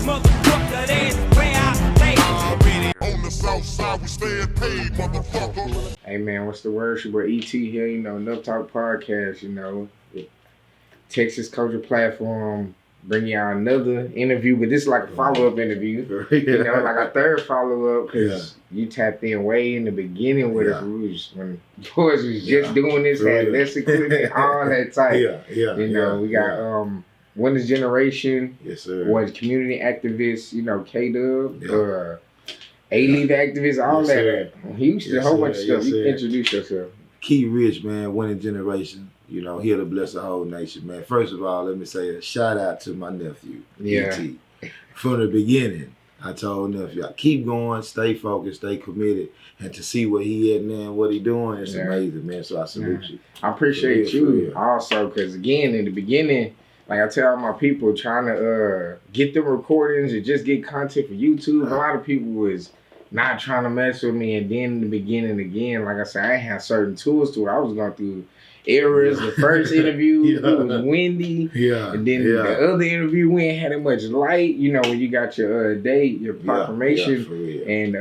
motherfucker, that's where I stay. On the south side, we stay paid, motherfucker. Hey man, what's the word? Your boy ET here, EnoughTalkPodcast, Texas culture platform, bring y'all another interview, but this is like a follow-up interview. Like a third follow-up, because you tapped in way in the beginning with us. When boys was just doing this, had less equipment, all that type. We got Winners Generation, was community activists, K-Dub, A-Leave activists, all that. Houston, a whole bunch of stuff. You can introduce yourself. Key Rich, man, Winning Generation. Here to bless the whole nation, man. First of all, let me say a shout out to my nephew, E.T. From the beginning, I told nephew, keep going, stay focused, stay committed, and to see where he at now, what he doing, it's amazing, man. So I salute you. I appreciate you also, because again, in the beginning, like I tell my people, trying to get the recordings and just get content for YouTube, a lot of people was not trying to mess with me. And then in the beginning, again, like I said, I had certain tools to it. I was going through errors. The first interview, it was windy. And then the other interview, we ain't had that much light. When you got your date, your proclamation. And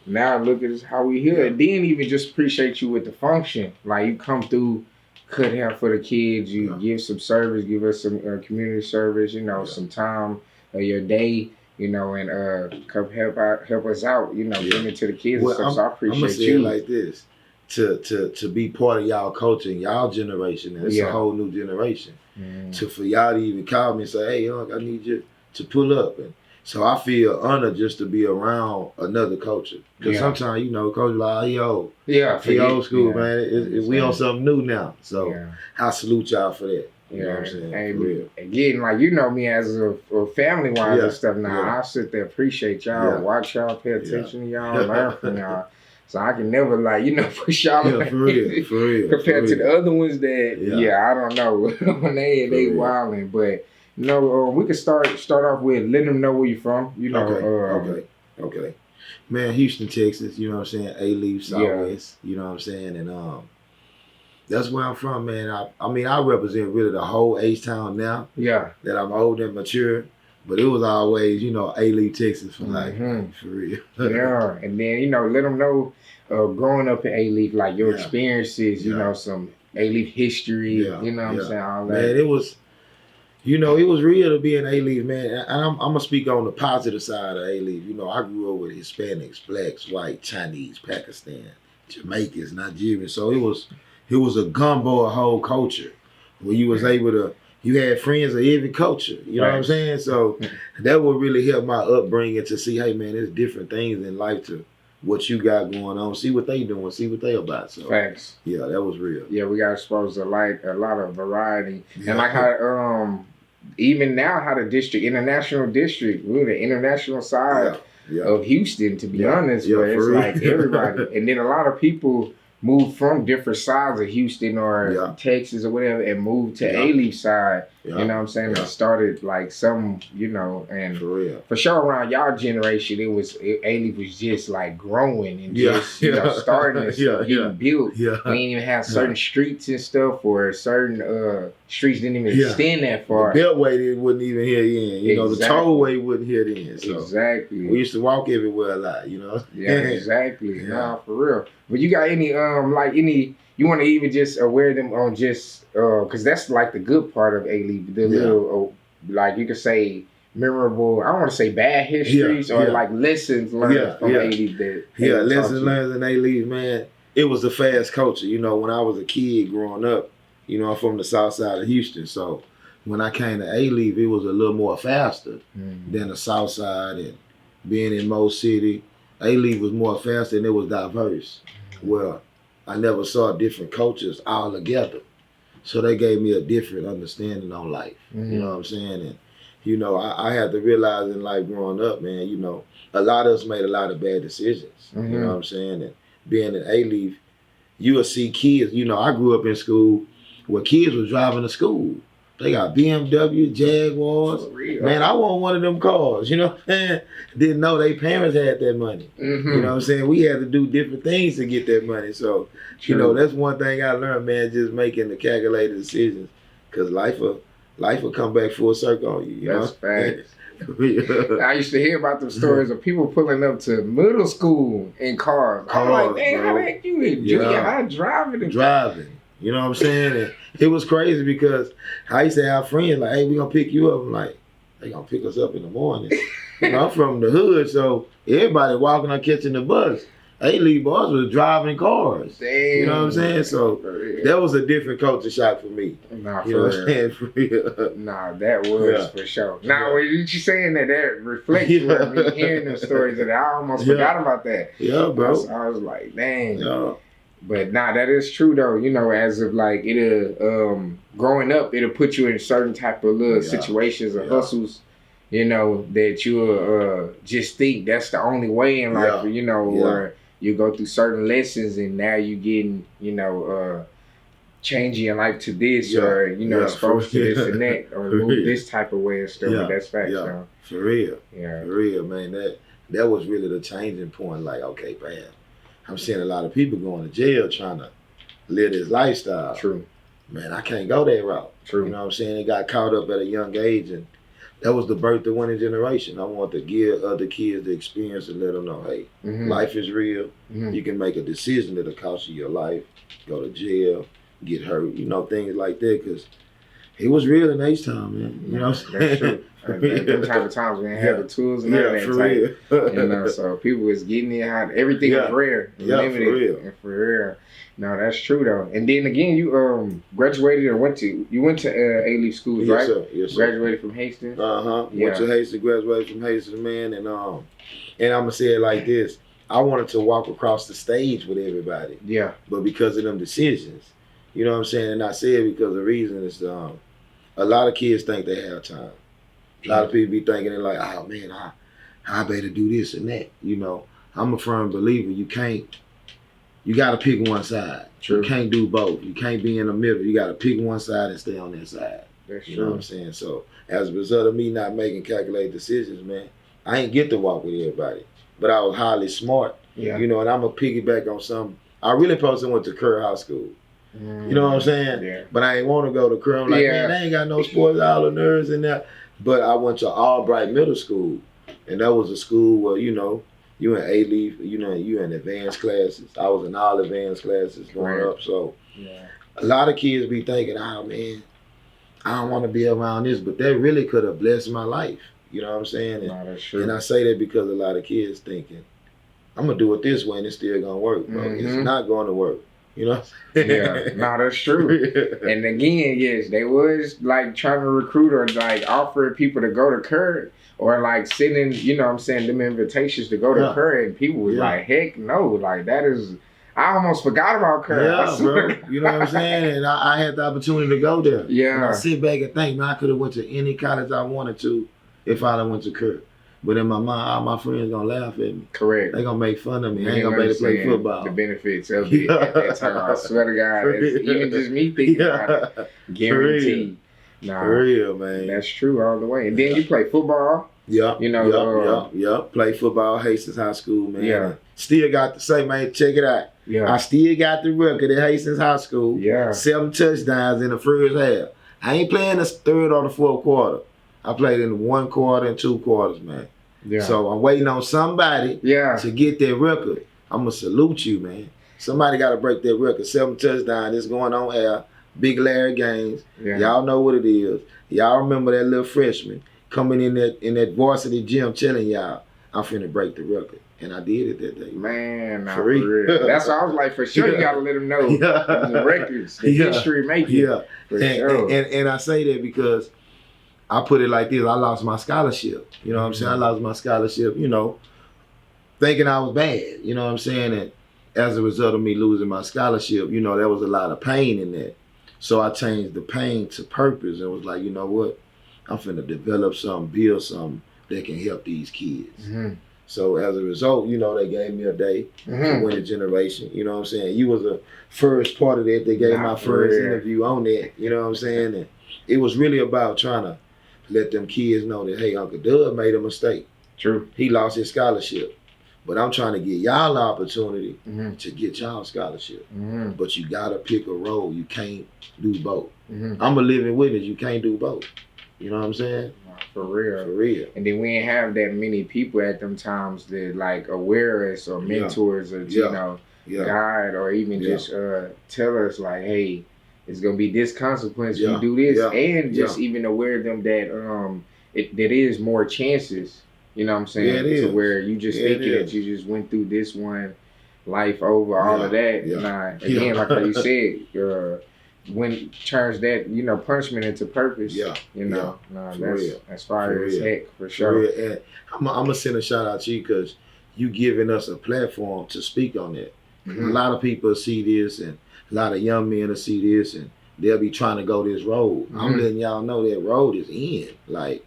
now look at how we here. And then even just appreciate you with the function. Like you come through, cut hair for the kids. You give some service, give us some community service, some time of your day. And come help us out, bring it to the kids and stuff. So I appreciate you. I'm like this, to be part of y'all culture and y'all generation, and it's a whole new generation. For y'all to even call me and say, hey, look, I need you to pull up. And so I feel honored just to be around another culture. Because sometimes, culture like, yo, for old school, man, we on something new now. So I salute y'all for that. You know what I'm saying? And again, like me as a family wise and stuff now, I sit there, appreciate y'all, watch y'all, pay attention to y'all, learn from y'all. So I can never push y'all for real. Compared to the other ones that I don't know when they wilding. But we could start off with letting them know where you're from. Okay. Man, Houston, Texas, you know what I'm saying? A-Leave Southwest, you know what I'm saying? And that's where I'm from, man. I represent really the whole H-Town now. That I'm old and mature. But it was always, A-Leave Texas for life, for real. And then, let them know growing up in A-Leave, like your experiences, some A-Leave history, you know what I'm saying, all that. Man, it was real to be in A-Leave, man. And I'm going to speak on the positive side of A-Leave. I grew up with Hispanics, blacks, white, Chinese, Pakistan, Jamaicans, Nigerians. So it was a gumbo, a whole culture where you was able to, you had friends of every culture, you know what I'm saying? So that would really help my upbringing to see, hey man, there's different things in life to what you got going on. See what they doing, see what they about. So facts. Yeah, that was real. Yeah, we got exposed to a lot of variety. And like how even now how the international district, we're the international side of Houston, to be honest, where it's like everybody. And then a lot of people moved from different sides of Houston or Texas or whatever and moved to A-Leave side. You know what I'm saying? It started like some, and for sure around y'all generation, A-Leave was just like growing and just, starting and stuff, getting built. We didn't even have certain streets and stuff, or certain streets didn't even extend that far. The Beltway wouldn't even hit in. The tollway wouldn't hit in. So we used to walk everywhere a lot, Yeah, exactly. Nah, for real. But you got any, you want to even just aware them on just, because that's like the good part of A-Leave, the little, like you could say, memorable, I don't want to say bad histories or like lessons learned from A-Leave. Lessons learned in A-Leave, man. It was a fast culture. When I was a kid growing up, I'm from the south side of Houston. So when I came to A-Leave, it was a little more faster than the south side. And being in Mo City, A-Leave was more faster and it was diverse. Well, I never saw different cultures all together. So they gave me a different understanding on life. You know what I'm saying? And, I had to realize in life growing up, man, a lot of us made a lot of bad decisions. You know what I'm saying? And being in A-Leave, you will see kids, I grew up in school where kids was driving to school. They got BMW, Jaguars. Man, I want one of them cars, and didn't know their parents had that money. You know what I'm saying? We had to do different things to get that money. So, that's one thing I learned, man, just making the calculated decisions. Because life will come back full circle on you. That's facts. I used to hear about the stories of people pulling up to middle school in cars. I'm like, man, how the heck you in junior high driving? You know what I'm saying? And it was crazy because I used to have friends like, hey, we gonna pick you up. I'm like, they gonna pick us up in the morning. You know, I'm from the hood, so everybody walking on catching the bus. A-League boys was driving cars. Damn. You know what I'm saying? So that was a different culture shock for me. Nah, you know what I'm saying? For real. Nah, that was for sure. Now, when you saying that reflects me hearing the stories that I almost forgot about that. Yeah, bro. I was like, dang. Yeah. But nah, that is true though. You know, as of like growing up, it'll put you in certain type of little situations or hustles. You know, that you'll just think that's the only way in life. You know, or you go through certain lessons and now you getting, you know, changing your life to this or, you know, exposed to this and that or move this type of way and stuff. But that's facts, though. For real. Yeah. For real, man. That was really the changing point. Like, okay, man, I'm seeing a lot of people going to jail trying to live this lifestyle. True. Man, I can't go that route. True. You know what I'm saying? They got caught up at a young age, and that was the birth of winning generation. I want to give other kids the experience and let them know, hey, life is real. You can make a decision that'll cost you your life, go to jail, get hurt, you know, things like that. Because it was real in H-Town, man. You know what I'm saying? That's true. Them type of times we didn't have the tools and everything. For real. You know, so people was getting it how everything was rare, limited, for real. and for real. No, that's true though. And then again, you graduated or went to A-Leaf schools, right? Sir. Yes, sir. Graduated from Hastings. Went to Hastings, graduated from Hastings, man, and I'm gonna say it like this: I wanted to walk across the stage with everybody. Yeah. But because of them decisions, you know what I'm saying, and I say it because the reason is a lot of kids think they have time. A lot of people be thinking they're like, oh man, I better do this and that. You know, I'm a firm believer. You got to pick one side. True. You can't do both. You can't be in the middle. You got to pick one side and stay on that side. That's you know what I'm saying? So as a result of me not making calculated decisions, man, I ain't get to walk with everybody. But I was highly smart. Yeah. You know, and I'm going to piggyback on something. I really supposed went to Kerr High School. You know what I'm saying? Yeah. But I ain't want to go to Kerr. I'm like, man, they ain't got no sports, all the nerds in there. But I went to Albright Middle School. And that was a school where, you know, you in A-Leaf, you know, you in advanced classes. I was in all advanced classes growing up. So a lot of kids be thinking, oh man, I don't want to be around this, but that really could have blessed my life. You know what I'm saying? And, that's true. And I say that because a lot of kids thinking, I'm gonna do it this way and it's still gonna work, bro. It's not gonna work. You know? That's true. And again, yes, they was like trying to recruit or like offering people to go to Kerr. Or like sending, you know what I'm saying, them invitations to go to Kerr, and people was like, heck no, like that is, I almost forgot about Kerr. Yeah, bro. You know what I'm saying? And I had the opportunity to go there. Yeah. And I sit back and think, man, I could have went to any college I wanted to if I'd have went to Kerr. But in my mind, all my friends gonna laugh at me. Correct. They gonna make fun of me. I ain't gonna be able to play football. The benefits of it at that time. I swear to God, even just me thinking about it, guaranteed. Nah, for real, man. That's true all the way. And then you play football. Yeah. You know. Play football, Hastings High School, man. Yeah. Still got to say, man, check it out. Yeah. I still got the record at Hastings High School. Yeah. 7 touchdowns in the first half. I ain't playing the third or the fourth quarter. I played in 1 quarter and 2 quarters, man. Yeah. So I'm waiting on somebody to get that record. I'm gonna salute you, man. Somebody got to break that record. 7 touchdowns. It's going on air. Big Larry Gaines. Yeah. Y'all know what it is. Y'all remember that little freshman coming in that varsity gym telling y'all, I'm finna break the record. And I did it that day. Man, for real. That's why I was like, for sure you got to let them know the records, the history making. Yeah. And I say that because I put it like this. I lost my scholarship. You know what I'm saying? I lost my scholarship, you know, thinking I was bad. You know what I'm saying? And as a result of me losing my scholarship, you know, there was a lot of pain in that. So I changed the pain to purpose and was like, you know what? I'm finna develop something, build something that can help these kids. So as a result, you know, they gave me a day to win a generation. You know what I'm saying? You was a first part of that. They gave my first interview on that. You know what I'm saying? And it was really about trying to let them kids know that, hey, Uncle Doug made a mistake. True. He lost his scholarship. But I'm trying to get y'all the opportunity to get y'all scholarship. But you got to pick a role. You can't do both. I'm a living witness. You can't do both. You know what I'm saying? For real. For real. And then we ain't have that many people at them times that like aware us or mentors or you know guide or even just tell us like, hey, it's gonna be this consequence if you do this, and just even aware them that that is more chances. You know what I'm saying? Yeah, it is. To where you just thinking that you just went through this one life over all of that. Nah, again, like how you said, when turns that punishment into purpose. Nah, that's fire as heck for sure. And I'm gonna send a shout out to you because you giving us a platform to speak on that. A lot of people see this, and a lot of young men will see this, and they'll be trying to go this road. I'm letting y'all know that road is in. Like,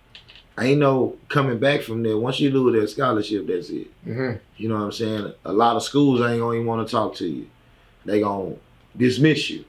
ain't no coming back from there. Once you lose that scholarship, that's it. You know what I'm saying? A lot of schools ain't gonna even want to talk to you. They gonna dismiss you.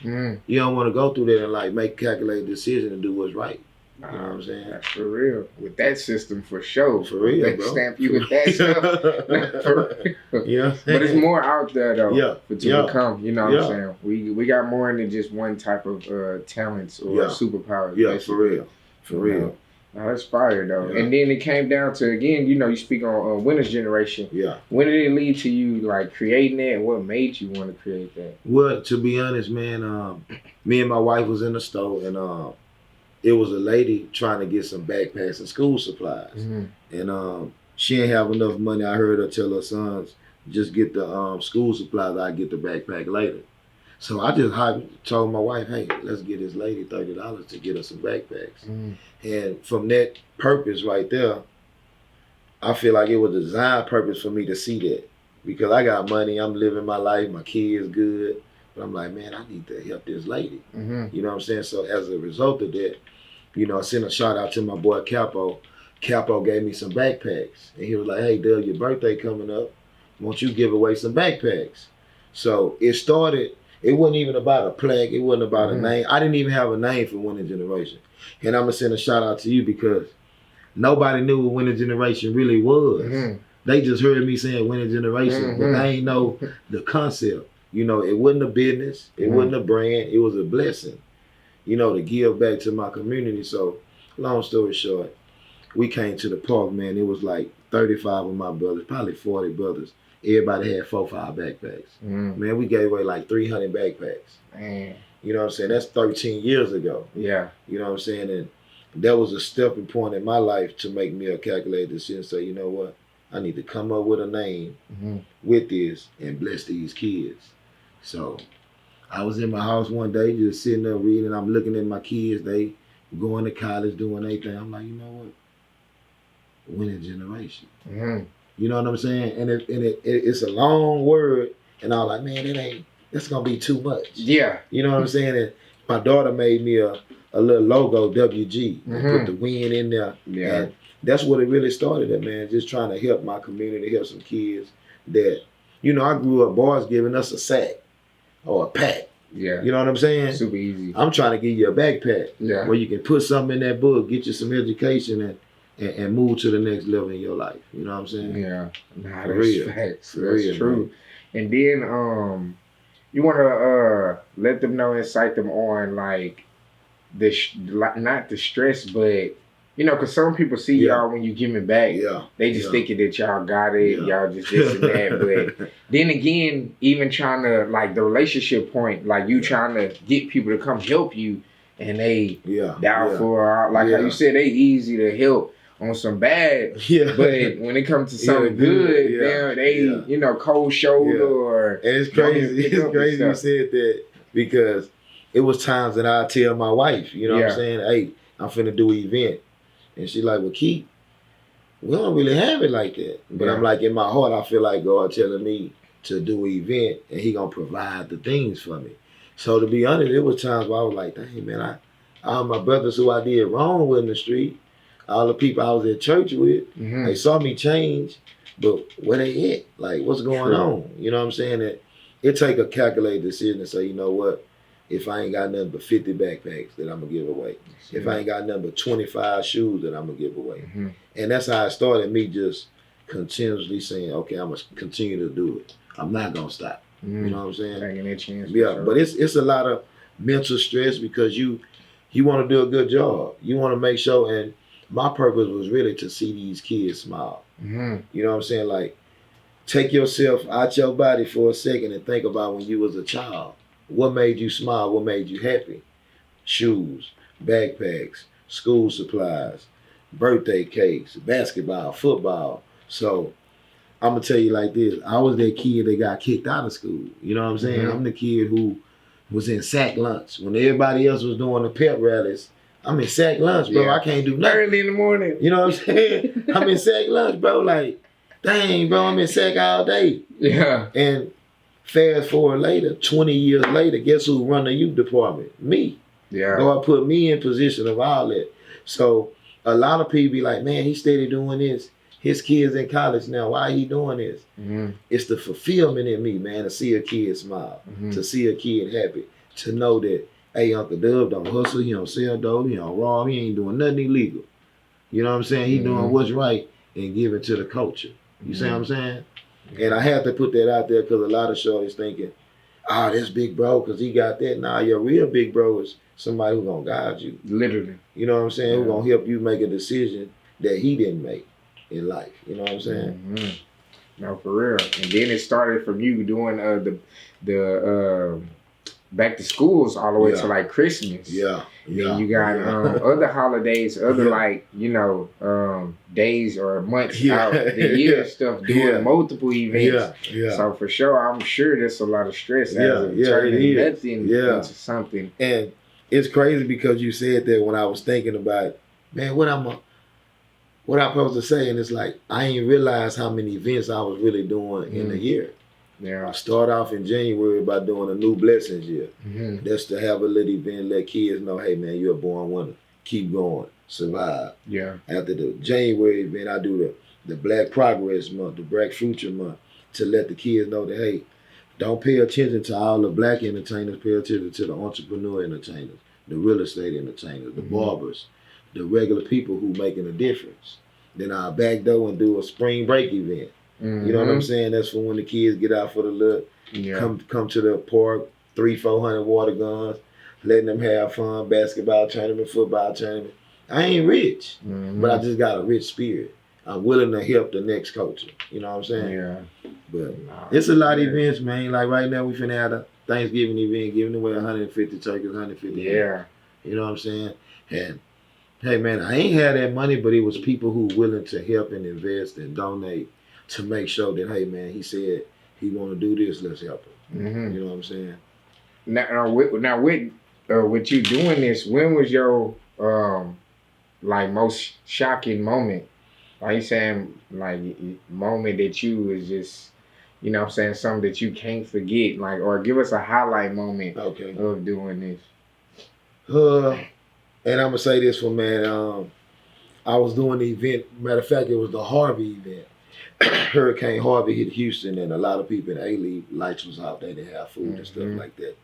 You don't want to go through that and like make a calculated decision and do what's right. You know what I'm saying? That's for real. With that system, for sure. For real, they bro. Stamp you with that stuff. For real. Yeah. But it's more out there though. To become. You know what I'm saying? We got more than just one type of talents or superpowers. Yeah, for real. For real. No, that's fire though. And then it came down to, again, you speak on Winner's Generation. Yeah. When did it lead to you like creating that, and what made you want to create that? Well, to be honest, man, me and my wife was in the store, and it was a lady trying to get some backpacks and school supplies. And she didn't have enough money. I heard her tell her sons, just get the school supplies, I get the backpack later. So I just told my wife, hey, let's get this lady $30 to get her some backpacks. And from that purpose right there, I feel like it was a design purpose for me to see that. Because I got money, I'm living my life, my kids good. But I'm like, man, I need to help this lady. You know what I'm saying? So as a result of that, I sent a shout out to my boy Capo. Capo gave me some backpacks. And he was like, hey, Doug, your birthday coming up. Won't you give away some backpacks? So it started. It wasn't even about a plaque. It wasn't about a name. I didn't even have a name for Winning Generation. And I'm going to send a shout out to you because nobody knew what Winning Generation really was. They just heard me saying Winning Generation, but they ain't know the concept. It wasn't a business. It wasn't a brand. It was a blessing, to give back to my community. So long story short, we came to the park, man. It was like 35 of my brothers, probably 40 brothers. Everybody had 4 or 5 backpacks. Man, we gave away like 300 backpacks. Man. You know what I'm saying? That's 13 years ago. Yeah. You know what I'm saying? And that was a stepping point in my life to make me a calculated decision. Say, you know what? I need to come up with a name with this and bless these kids. So I was in my house one day just sitting there reading. I'm looking at my kids. They going to college, doing their thing. I'm like, you know what? Winning Generation. You know what I'm saying? And it's a long word. And I was like, man, that's going to be too much. Yeah. You know what I'm saying? And my daughter made me a little logo, WG, and put the win in there. Yeah. And that's what it really started at, man. Just trying to help my community, help some kids that, I grew up, boys giving us a sack or a pack. Yeah. You know what I'm saying? Super easy. I'm trying to give you a backpack where you can put something in that book, get you some education, and move to the next level in your life. You know what I'm saying? Yeah. Nah, that's facts. That's true. Man. And then you want to let them know, incite them on like not the stress, but because some people see y'all when you give it back, they just thinking that y'all got it, y'all just this and that. But then again, even trying to like the relationship point, like you trying to get people to come help you, and they down for like how you said, they easy to help on some bad, but when it comes to something good, they cold shoulder or. And it's crazy. It's crazy you said that because it was times that I tell my wife, what I'm saying, hey, I'm finna do an event, and she like, well, Keith, we don't really have it like that. But I'm like, in my heart, I feel like God telling me to do an event, and He gonna provide the things for me. So to be honest, there was times where I was like, dang man, all my brothers who I did wrong with in the street. All the people I was at church with, they saw me change, but where they at? Like, what's going on? You know what I'm saying? That it take a calculated decision to say, you know what? If I ain't got nothing but 50 backpacks that I'm going to give away. If I ain't got nothing but 25 shoes that I'm going to give away. And that's how it started, me just continuously saying, okay, I'm going to continue to do it. I'm not going to stop. You know what I'm saying? Taking that chance. Yeah, but it's a lot of mental stress because you You want to do a good job. You want to make sure, and my purpose was really to see these kids smile. Mm-hmm. You know what I'm saying? Like, take yourself out your body for a second and think about when you was a child. What made you smile? What made you happy? Shoes, backpacks, school supplies, birthday cakes, basketball, football. So I'm gonna tell you like this. I was that kid that got kicked out of school. You know what I'm saying? Mhm. I'm the kid who was in sack lunch. When everybody else was doing the pep rallies, I'm in sack lunch, bro. Yeah. I can't do nothing. Early in the morning. You know what I'm saying? I'm in sack lunch, bro. Like, dang, bro, I'm in sack all day. Yeah. And fast forward later, 20 years later, guess who run the youth department? Me. Yeah. God put me in position of all that. So a lot of people be like, man, he steady doing this. His kids in college now. Why he doing this? Mm-hmm. It's the fulfillment in me, man, to see a kid smile, Mm-hmm. to see a kid happy, to know that, hey, Uncle Dub don't hustle, he don't sell dope, he don't rob, he ain't doing nothing illegal. You know what I'm saying? He doing what's right and giving to the culture. You see what I'm saying? And I have to put that out there because a lot of shorties thinking, that's big bro because he got that. Nah, your real big bro is somebody who gonna guide you. Literally. You know what I'm saying? Who Yeah. gonna help you make a decision that he didn't make in life. You know what I'm saying? Mm-hmm. No, for real. And then it started from you doing the back to schools all the way to like Christmas. Yeah. And then you got other holidays, other like, days or months out the year stuff, doing multiple events. Yeah. So for sure, I'm sure there's a lot of stress Yeah, as yeah, turning it is. nothing Yeah. into something. And it's crazy because you said that when I was thinking about, man, what I'm supposed to say, and it's like I ain't realized how many events I was really doing in a year. Yeah. I start off in January by doing a new blessings year. Mm-hmm. That's to have a little event, let kids know, hey man, you're a born winner. Keep going, survive. Yeah. After the January event, I do the Black Progress Month, the Black Future Month, to let the kids know that, hey, don't pay attention to all the black entertainers, pay attention to the entrepreneur entertainers, the real estate entertainers, the barbers, the regular people who making a difference. Then I'll back door and do a spring break event. Mm-hmm. You know what I'm saying? That's for when the kids get out for the look, come to the park, 300-400 water guns, letting them have fun, basketball tournament, football tournament. I ain't rich, but I just got a rich spirit. I'm willing to help the next culture. You know what I'm saying? Yeah. But it's a lot of events, man. Like right now, we finna have a Thanksgiving event, giving away 150 turkeys, 150. Yeah. You know what I'm saying? And hey, man, I ain't had that money, but it was people who willing to help and invest and donate to make sure that, hey, man, he said he want to do this, let's help him. Mm-hmm. You know what I'm saying? Now with you doing this, when was your most shocking moment? Like you saying, like moment that you was just, you know what I'm saying, something that you can't forget, like, or give us a highlight moment of doing this. And I'm gonna say this one, man. I was doing the event. Matter of fact, it was the Harvey event. Hurricane Harvey hit Houston, and a lot of people in A-League, lights was out, they didn't have food and stuff like that.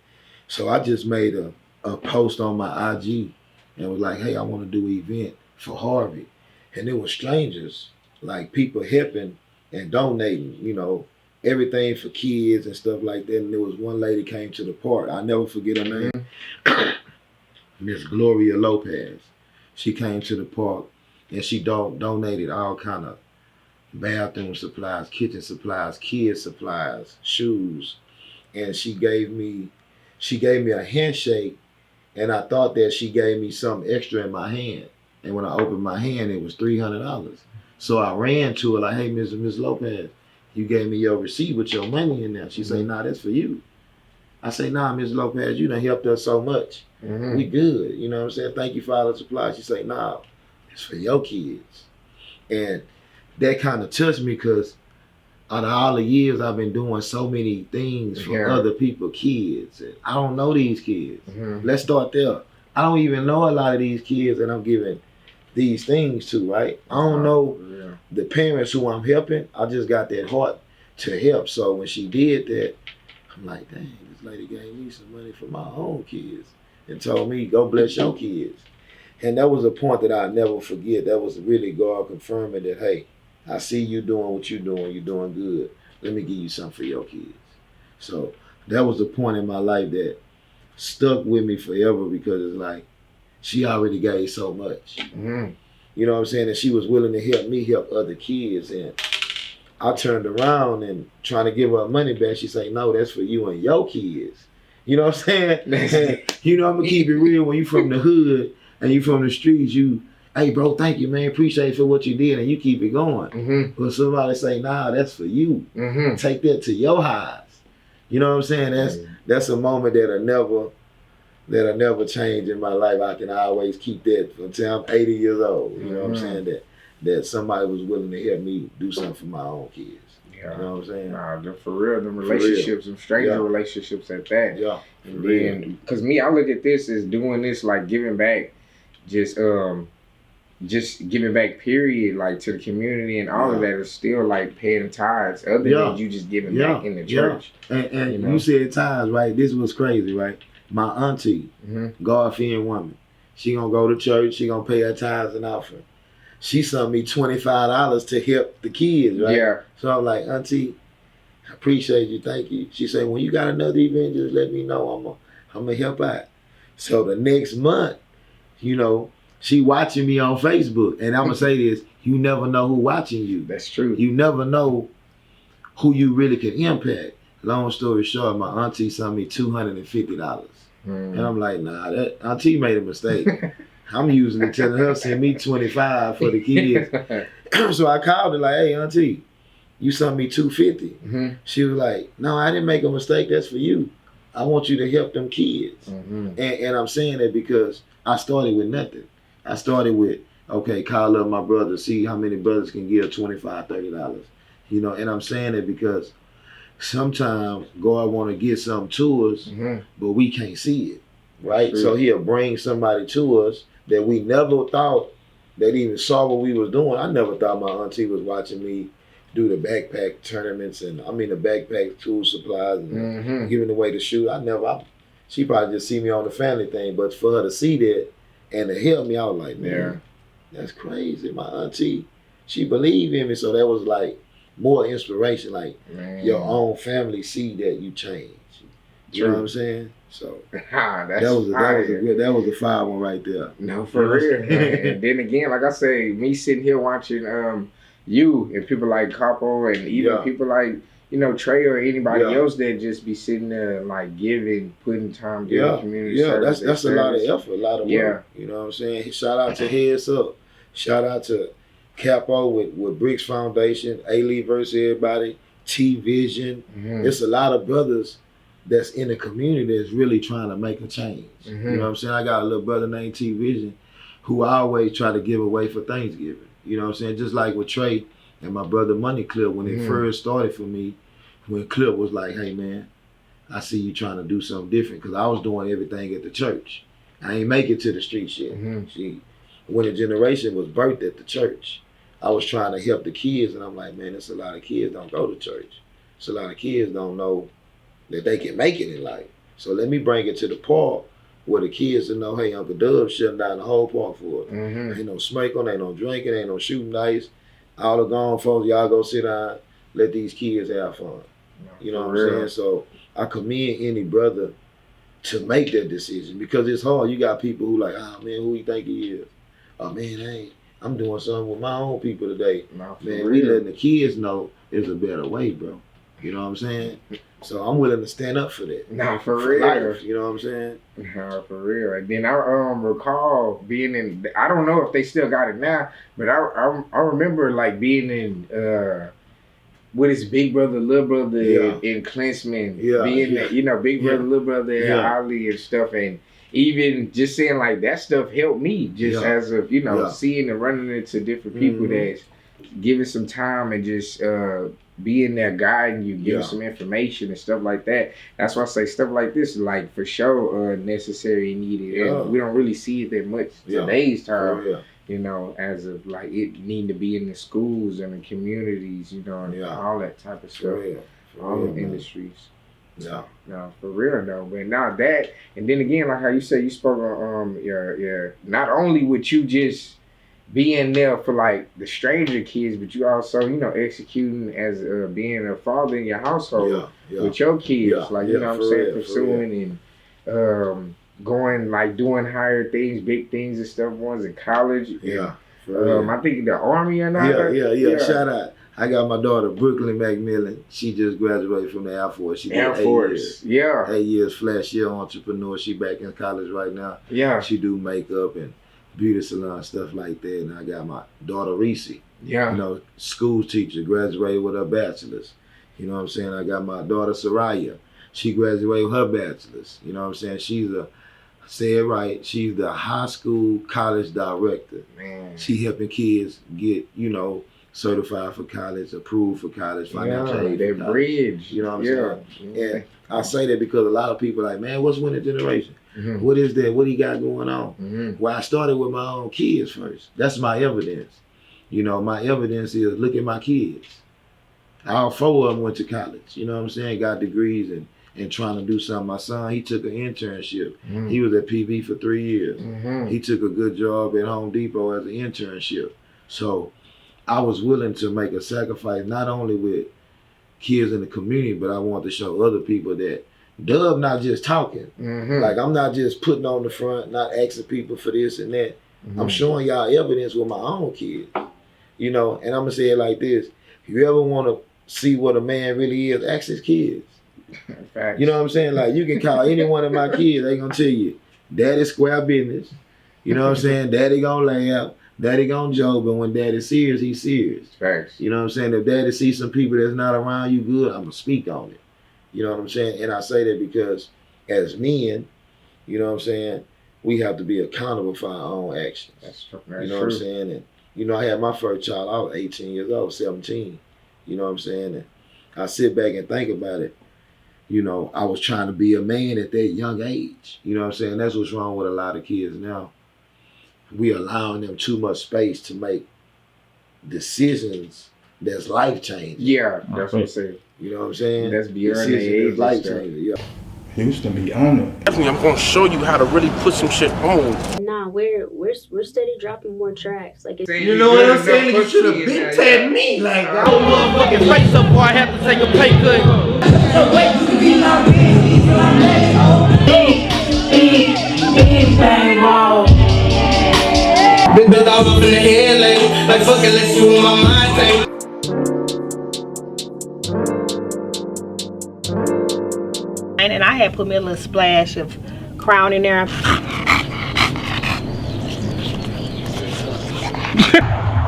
So I just made a post on my IG and was like, hey, I want to do an event for Harvey. And it was strangers, like people helping and donating, you know, everything for kids and stuff like that. And there was one lady came to the park. I'll never forget her name. Miss Gloria Lopez. She came to the park and she donated all kind of bathroom supplies, kitchen supplies, kids supplies, shoes. And she gave me a handshake, and I thought that she gave me something extra in my hand. And when I opened my hand, it was $300. So I ran to her like, hey, Miss Lopez, you gave me your receipt with your money in there. She say, nah, that's for you. I say, nah, Miss Lopez, you done helped us so much. We good. You know what I'm saying? Thank you for all the supplies. She say, nah, it's for your kids. And that kind of touched me because out of all the years I've been doing so many things for other people, kids. And I don't know these kids. Let's start there. I don't even know a lot of these kids that I'm giving these things to, right? I don't know the parents who I'm helping. I just got that heart to help. So when she did that, I'm like, dang, this lady gave me some money for my own kids and told me, go bless your kids. And that was a point that I'll never forget. That was really God confirming that, hey, I see you doing what you're doing good. Let me give you something for your kids. So that was the point in my life that stuck with me forever because it's like, she already gave so much. Mm-hmm. You know what I'm saying? And she was willing to help me help other kids. And I turned around and trying to give her money back. She said, no, that's for you and your kids. You know what I'm saying? And, you know, I'm going to keep it real. When you from the hood and you from the streets, hey, bro, thank you, man. Appreciate for what you did. And you keep it going. Mm-hmm. But somebody say, nah, that's for you. Mm-hmm. Take that to your highs. You know what I'm saying? That's a moment that'll never change in my life. I can always keep that until I'm 80 years old. You know what I'm saying? That somebody was willing to help me do something for my own kids. Yeah. You know what I'm saying? Nah, for real, them relationships, them stranger relationships at that. Yeah. And then, because me, I look at this as doing this, like giving back, just giving back, period, like to the community and all of that is still like paying tithes, other than you just giving back in the church. And you know? You said tithes, right? This was crazy, right? My auntie, God-fearing woman, she gonna go to church, she gonna pay her tithes and offering. She sent me $25 to help the kids, right? Yeah. So I'm like, auntie, I appreciate you, thank you. She said, when you got another event, just let me know. I'm gonna help out. So the next month, you know, she watching me on Facebook. And I'm gonna say this, you never know who watching you. That's true. You never know who you really can impact. Long story short, my auntie sent me $250. And I'm like, nah, that auntie made a mistake. I'm usually telling her, send me 25 for the kids. So I called her like, hey, auntie, you sent me $250. She was like, no, I didn't make a mistake. That's for you. I want you to help them kids. And I'm saying that because I started with nothing. I started with, okay, call up my brother, see how many brothers can give $25, $30. You know, and I'm saying that because sometimes God want to get something to us, but we can't see it, right? So he'll bring somebody to us that we never thought that even saw what we was doing. I never thought my auntie was watching me do the backpack tournaments and the backpack tool supplies and giving away the shoe. She probably just see me on the family thing, but for her to see that and to help me, I was like, man, that's crazy. My auntie, she believed in me, so that was like more inspiration, like your own family see that you change. You know what I'm saying? So that was a fire one right there. No, for real. And then again, like I say, me sitting here watching you and people like Capo and even people like, you know, Trey or anybody else that just be sitting there like giving, putting time, giving community service. That's a lot of effort, a lot of work. You know what I'm saying? Shout out to Heads Up. Shout out to Capo with Bricks Foundation, A-Lee versus everybody, T-Vision. It's a lot of brothers that's in the community that's really trying to make a change. You know what I'm saying? I got a little brother named T-Vision who I always try to give away for Thanksgiving. You know what I'm saying? Just like with Trey and my brother Money Clip, when it first started for me, when Clip was like, hey man, I see you trying to do something different, because I was doing everything at the church. I ain't make it to the streets yet. When the generation was birthed at the church, I was trying to help the kids, and I'm like, man, there's a lot of kids don't go to church. There's a lot of kids don't know that they can make it in life. So let me bring it to the park where the kids will know, hey, Uncle Dub shutting down the whole park for us. Ain't no smoking, ain't no drinking, ain't no shooting dice. All the gone folks, y'all go sit down, let these kids have fun. You know what I'm saying? So I commend any brother to make that decision, because it's hard. You got people who like, oh man, who you think he is? Oh man, I'm doing something with my own people today. Man, we letting the kids know there's a better way, bro. You know what I'm saying? So I'm willing to stand up for that. Nah, for real. Life, you know what I'm saying? Nah, for real. And then I recall being in, I don't know if they still got it now, but I remember like being in with his big brother, little brother in Klinsman, being that, you know, big brother, little brother in Ali and stuff, and even just saying like that stuff helped me just as of, you know, seeing and running into different people that's giving some time and just being there guiding you, giving some information and stuff like that. That's why I say stuff like this is like for sure necessary and needed. And we don't really see it that much today's time. You know, as of like it need to be in the schools and the communities, you know, and all that type of stuff. All the industries. No, for real though. But now that, and then again, like how you say you spoke on not only would you just being there for like the stranger kids, but you also, you know, executing as being a father in your household with your kids, like, you know what I'm saying, pursuing and going like doing higher things, big things and stuff. One's in college. Yeah. For real. I think the Army or not. Yeah. Shout out. I got my daughter Brooklyn McMillan. She just graduated from the Air Force. She did Air Force. Yeah. 8 years flash year entrepreneur. She back in college right now. Yeah. She do makeup and beauty salon stuff like that. And I got my daughter Reese. Yeah. You know, school teacher, graduated with her bachelor's. You know what I'm saying? I got my daughter Soraya. She graduated with her bachelor's. You know what I'm saying? She's the high school college director. Man. She helping kids get, you know, certified for college, approved for college, financial aid. That bridge. You know what I'm saying? And I say that because a lot of people are like, man, what's winning generation? Mm-hmm. What is that? What do you got going on? Mm-hmm. Well, I started with my own kids first. That's my evidence. You know, my evidence is look at my kids. All 4 of them went to college. You know what I'm saying? Got degrees and trying to do something. My son, he took an internship. Mm-hmm. He was at PV for 3 years. Mm-hmm. He took a good job at Home Depot as an internship. So I was willing to make a sacrifice, not only with kids in the community, but I want to show other people that Dub not just talking. Mm-hmm. Like I'm not just putting on the front, not asking people for this and that. Mm-hmm. I'm showing y'all evidence with my own kids. You know, and I'm gonna say it like this. If you ever want to see what a man really is, ask his kids. Facts. You know what I'm saying? Like you can call any one of my kids, they gonna tell you, Daddy square business. You know what I'm saying? Daddy gonna laugh, Daddy gonna joke, but when Daddy serious, he's serious. Facts. You know what I'm saying? If Daddy sees some people that's not around you good, I'm gonna speak on it. You know what I'm saying? And I say that because as men, you know what I'm saying, we have to be accountable for our own actions. That's you know true. what I'm saying? And you know, I had my first child, I was 18 years old, 17. You know what I'm saying? And I sit back and think about it. You know, I was trying to be a man at that young age. You know what I'm saying? That's what's wrong with a lot of kids now. We allowing them too much space to make decisions that's life-changing. Yeah, that's what I'm saying. You know what I'm saying? That's beyond Decisions the age that's life-changing, yeah. Houston be on it. Definitely, I'm gonna show you how to really put some shit on. Nah, we're steady dropping more tracks. Like it's, You know what I'm saying? You should have been telling me like I was Motherfucking face up, boy. I have to take a pay cut. Been built all up in the head lately. Like fucking, let's see what my mind think. And I had put me a little splash of Crown in there.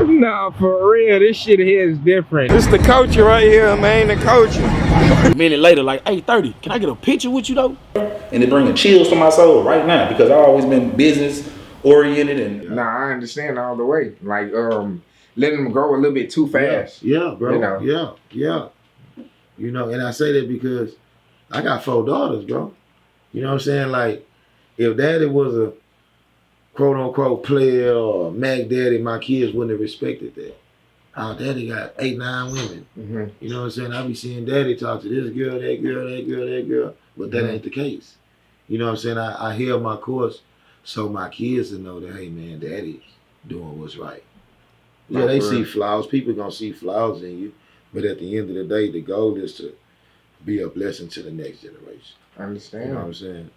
Nah, for real, this shit here is different. This the culture right here, man. The culture. A minute later, like, hey, 30, can I get a picture with you though? And it bringing chills to my soul right now because I've always been business oriented and Nah, I understand all the way. Like, letting them grow a little bit too fast. Yeah, bro. You know? Yeah. You know, and I say that because I got 4 daughters, bro. You know what I'm saying? Like, if daddy was a quote unquote player or Mac daddy, my kids wouldn't have respected that. Our daddy got 8, 9 women. Mm-hmm. You know what I'm saying? I be seeing daddy talk to this girl, that girl, that girl, that girl, but that ain't the case. You know what I'm saying? I held my course so my kids to know that, hey man, daddy's doing what's right. Yeah, they see flaws. People gonna see flaws in you, but at the end of the day, the goal is to be a blessing to the next generation. I understand. You know what I'm saying?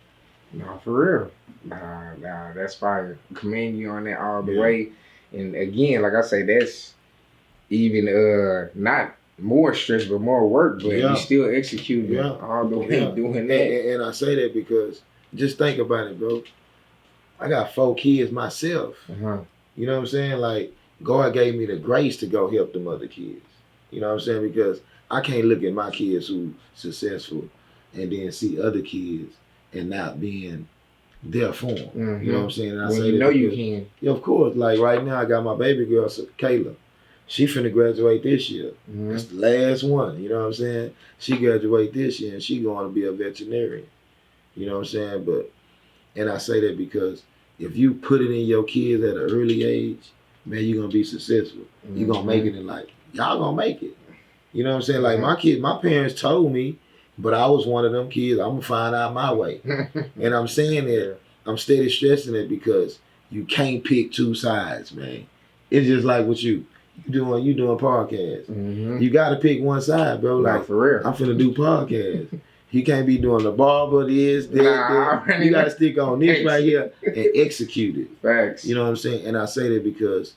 Nah, for real. Nah, that's fire. Commend you on that all the way. And again, like I say, that's even not more stress, but more work. But you still executing all the way doing that. And I say that because just think about it, bro. I got 4 kids myself. Uh-huh. You know what I'm saying? Like, God gave me the grace to go help them other kids. You know what I'm saying? Because I can't look at my kids who successful and then see other kids and not being there for them. Mm-hmm. You know what I'm saying? And I when say you that know you because, can. yeah, of course. Like right now, I got my baby girl, Kayla. She finna graduate this year. Mm-hmm. That's the last one. You know what I'm saying? She graduate this year and she going to be a veterinarian. You know what I'm saying? But, and I say that because if you put it in your kids at an early age, man, you're going to be successful. Mm-hmm. You're going to make it in life. Y'all going to make it. You know what I'm saying? Like my parents told me, but I was one of them kids, I'm going to find out my way. And I'm saying that, I'm steady stressing it because you can't pick 2 sides, man. It's just like what you doing podcasts. Mm-hmm. You got to pick one side, bro. Like, for real. I'm finna do podcasts. You can't be doing the barber, this, that, Nah, that. You gotta stick on this right here and execute it. Facts. You know what I'm saying? And I say that because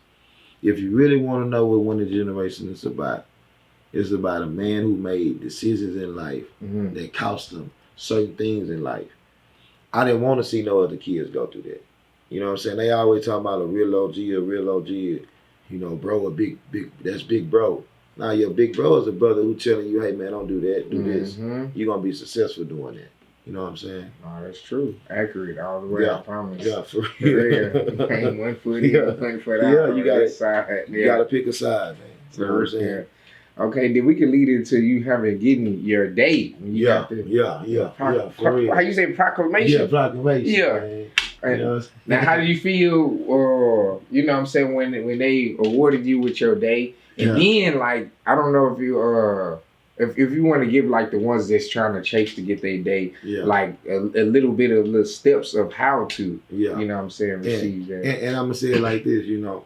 if you really want to know what winning generation is about, it's about a man who made decisions in life that cost him certain things in life. I didn't want to see no other kids go through that. You know what I'm saying? They always talk about a real OG, you know, bro, that's big bro. Now your big bro is a brother who telling you, hey man, don't do that, do this. You're gonna be successful doing that. You know what I'm saying? Oh, that's true. Accurate all the way, I promise. Yeah, for real. You can't 1 foot in, 1 foot out. Yeah, you gotta, side. you gotta pick a side, man. You know what I'm saying? Okay, then we can lead into you getting your date. When you got for real. How you say proclamation? Yeah, proclamation. Yeah. Man. And You know what I'm saying? now, how do you feel, or you know what I'm saying, when they awarded you with your day? And then, like, I don't know if you if you want to give like the ones that's trying to chase to get their day, like a little bit of little steps of how to, you know what I'm saying, receive that. And I'm gonna say it like this, you know.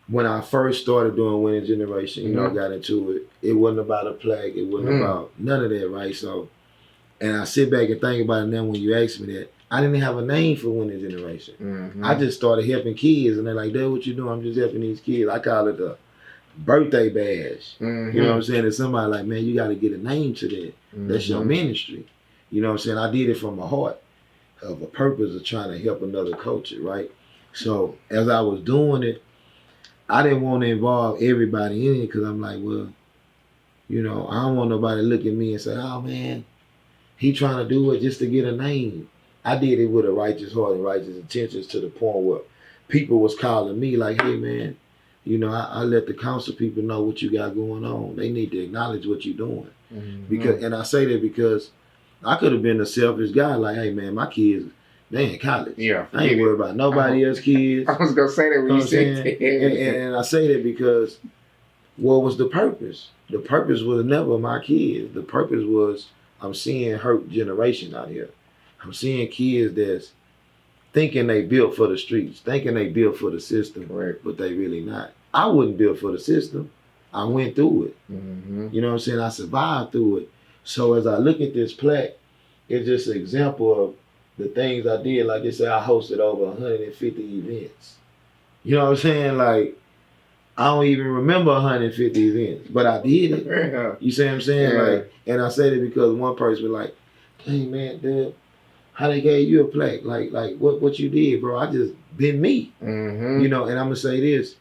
When I first started doing Winning Generation, you know, got into it, it wasn't about a plaque, it wasn't about none of that, right? So, and I sit back and think about it now when you ask me that, I didn't have a name for Winning Generation. I just started helping kids, and they're like, "Dad, what you doing?" I'm just helping these kids. I call it the birthday badge. You know what I'm saying? And somebody like, man, you got to get a name to that. That's your ministry. You know what I'm saying? I did it from my heart of a purpose of trying to help another culture, right? So as I was doing it, I didn't want to involve everybody in it because I'm like, well, you know, I don't want nobody to look at me and say, oh man, he trying to do it just to get a name. I did it with a righteous heart and righteous intentions to the point where people was calling me like, hey man, you know, I let the council people know what you got going on. They need to acknowledge what you're doing. Because, and I say that because I could have been a selfish guy like, hey man, my kids, they in college. Yeah, I ain't worried about nobody else's kids. I was gonna say that when you said that. And I say that because what was the purpose? The purpose was never my kids. The purpose was I'm seeing hurt generation out here. I'm seeing kids that's thinking they built for the streets, thinking they built for the system, but they really not. I wasn't built for the system. I went through it. You know what I'm saying? I survived through it. So as I look at this plaque, it's just an example of the things I did. Like I said, I hosted over 150 events. You know what I'm saying? Like, I don't even remember 150 events, but I did it. You see what I'm saying? Like, and I said it because one person was like, hey man, Dad, how they gave you a plaque? Like what you did, bro? I just been me. You know, and I'm gonna say this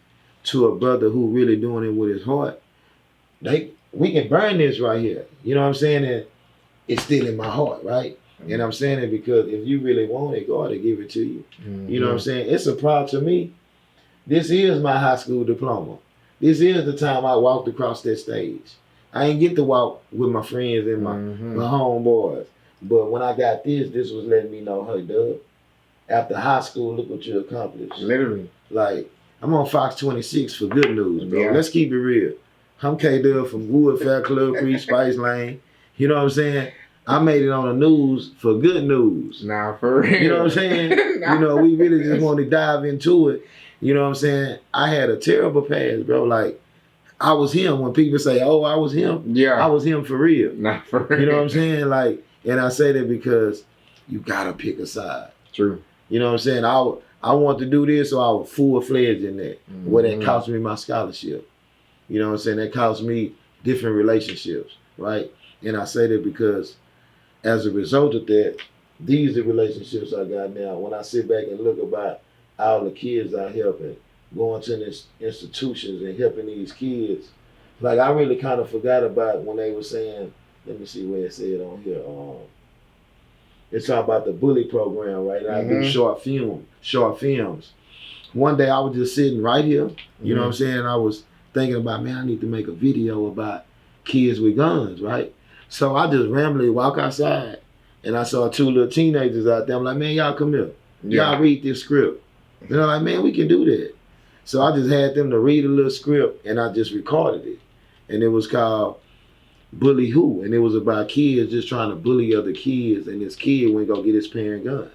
to a brother who really doing it with his heart. We can burn this right here. You know what I'm saying? And it's still in my heart, right? And I'm saying it because if you really want it, God will give it to you. You know what I'm saying? It's a pride to me. This is my high school diploma. This is the time I walked across that stage. I ain't get to walk with my friends and my homeboys. But when I got this was letting me know, hey, Doug, after high school, look what you accomplished. Literally. Like, I'm on Fox 26 for good news, bro. Let's keep it real. I'm K-Dub from Wood Fair Club, Creek, Spice Lane. You know what I'm saying? I made it on the news for good news. Nah, for real. You know what I'm saying? You know, we really just want to dive into it. You know what I'm saying? I had a terrible past, bro. Like, I was him. When people say, oh, I was him. Yeah. I was him for real. Nah, for real. You know what I'm saying? Like, and I say that because you got to pick a side. True. You know what I'm saying? I want to do this, so I was full-fledged in that. Where that cost me my scholarship. You know what I'm saying? That cost me different relationships, right? And I say that because as a result of that, these are the relationships I got now. When I sit back and look about all the kids I help and going to these institutions and helping these kids, like I really kind of forgot about when they were saying, let me see where it said on here. It's talking about the bully program, right? I do short films. One day I was just sitting right here, you know what I'm saying? I was thinking about, man, I need to make a video about kids with guns, right? So I just randomly walk outside and I saw two little teenagers out there. I'm like, man, y'all come here. Y'all read this script. And they're like, man, we can do that. So I just had them to read a little script and I just recorded it. And it was called Bully Who? And it was about kids just trying to bully other kids, and this kid went go get his parent gun.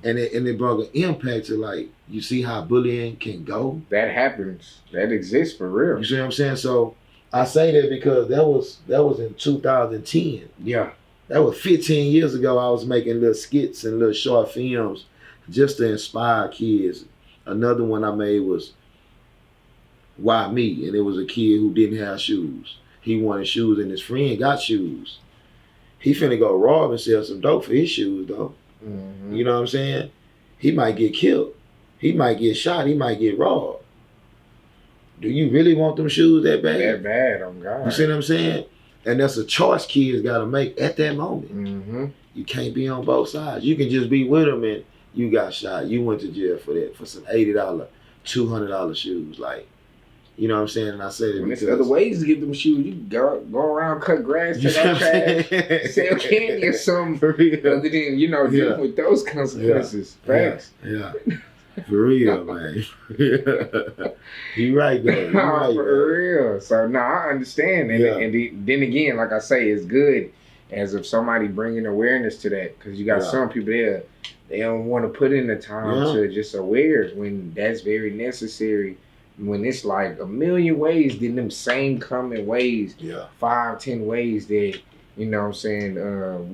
And it brought an impact to, like, you see how bullying can go? That happens. That exists for real. You see what I'm saying? So I say that because that was in 2010. Yeah. That was 15 years ago. I was making little skits and little short films just to inspire kids. Another one I made was Why Me? And it was a kid who didn't have shoes. He wanted shoes and his friend got shoes. He finna go rob and sell some dope for his shoes though. You know what I'm saying? He might get killed. He might get shot. He might get robbed. Do you really want them shoes that bad? That bad, oh God. You see what I'm saying? And that's a choice kids got to make at that moment. You can't be on both sides. You can just be with them and you got shot. You went to jail for that, for some $80, $200 shoes. Like, you know what I'm saying? And I said it When because there's other ways to get them shoes. You can go around, cut grass, take out trash, sell candy or something. For real. Other than, you know, dealing with those consequences. Facts. Yeah. For real, man. You right though. You right, For man. real. So I understand, and then again, like I say, it's good as if somebody bringing awareness to that, because you got some people there, they don't want to put in the time to just aware when that's very necessary. When it's like a million ways, then them same common ways, 5-10 ways that, you know what I'm saying,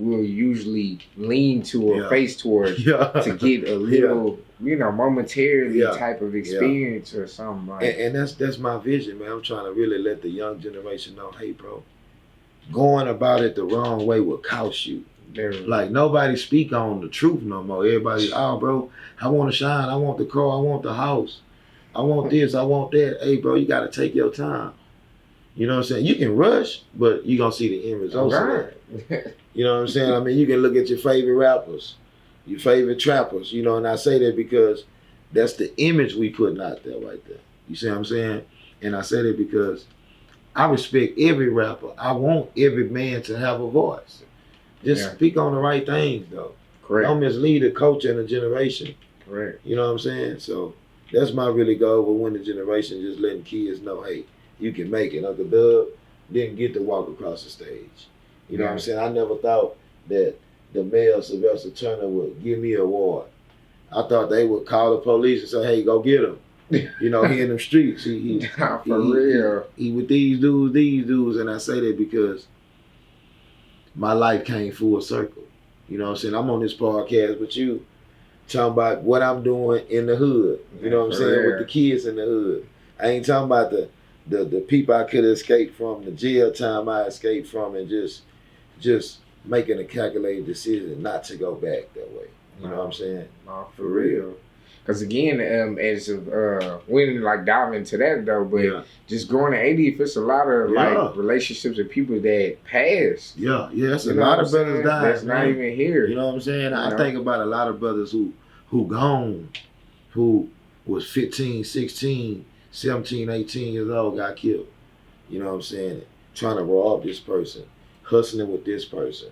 we'll usually lean to or face towards to get a little, you know, momentarily type of experience or something like that. And that's my vision, man. I'm trying to really let the young generation know, hey, bro, going about it the wrong way will cost you. Like, nobody speak on the truth no more. Everybody, oh, bro, I want to shine. I want the car. I want the house. I want this. I want that. Hey, bro, you got to take your time. You know what I'm saying? You can rush, but you're going to see the end results of that. You know what I'm saying? I mean, you can look at your favorite rappers, your favorite trappers, you know, and I say that because that's the image we putting out there right there. You see what I'm saying? And I say that because I respect every rapper. I want every man to have a voice. Just speak on the right things, though. Correct. Don't mislead a culture and a generation. Correct. You know what I'm saying? So that's my really goal with Winning Generation, just letting kids know, hey, you can make it. Uncle Doug didn't get to walk across the stage. You know what I'm saying? I never thought that the mayor, Sylvester Turner, would give me an award. I thought they would call the police and say, hey, go get him. You know, he in them streets. He real. He with these dudes. And I say that because my life came full circle. You know what I'm saying? I'm on this podcast with you, talking about what I'm doing in the hood. You know what I'm saying? With the kids in the hood. I ain't talking about the people I could escape from, the jail time I escaped from, and just making a calculated decision not to go back that way. You know what I'm saying? For real. Because again, as we didn't like dive into that though, but just going to 80th, it's a lot of like relationships with people that passed. Yeah, it's a lot of brothers died. That's not even here. You know what I'm saying? I think about a lot of brothers who gone, who was 15, 16, 17, 18 years old, got killed. You know what I'm saying? Trying to rob this person, hustling with this person.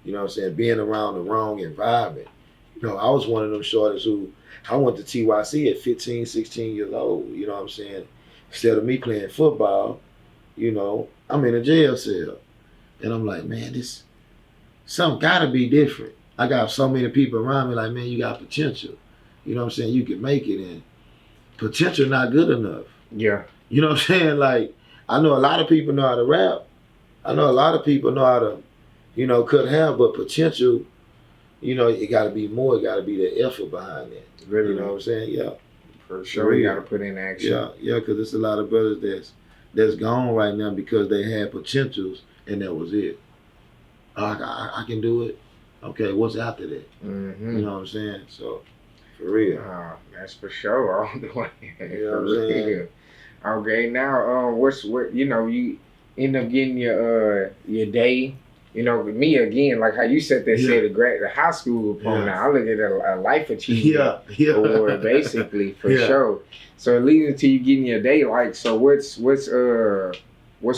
You know what I'm saying? Being around the wrong environment. You know, I was one of them shorties who, I went to TYC at 15, 16 years old. You know what I'm saying? Instead of me playing football, you know, I'm in a jail cell. And I'm like, man, this, something gotta be different. I got so many people around me like, man, you got potential. You know what I'm saying? You can make it, and potential not good enough. Yeah. You know what I'm saying? Like, I know a lot of people know how to rap. I know a lot of people know how to, you know, cut hair, but potential, you know, it gotta be more. It gotta be the effort behind that. Really, you know what I'm saying? Yeah. For sure, you gotta put in action. Yeah, because there's a lot of brothers that's gone right now because they had potentials and that was it. I can do it. Okay, what's after that? You know what I'm saying? So, for real. That's for sure. All the way. You know what I'm saying? Okay, now what you know, you end up getting your day. You know, me again, like how you said that, said the high school diploma. Now I look at a life achievement award, basically, for sure. So it leads to you getting your day. Like, so what's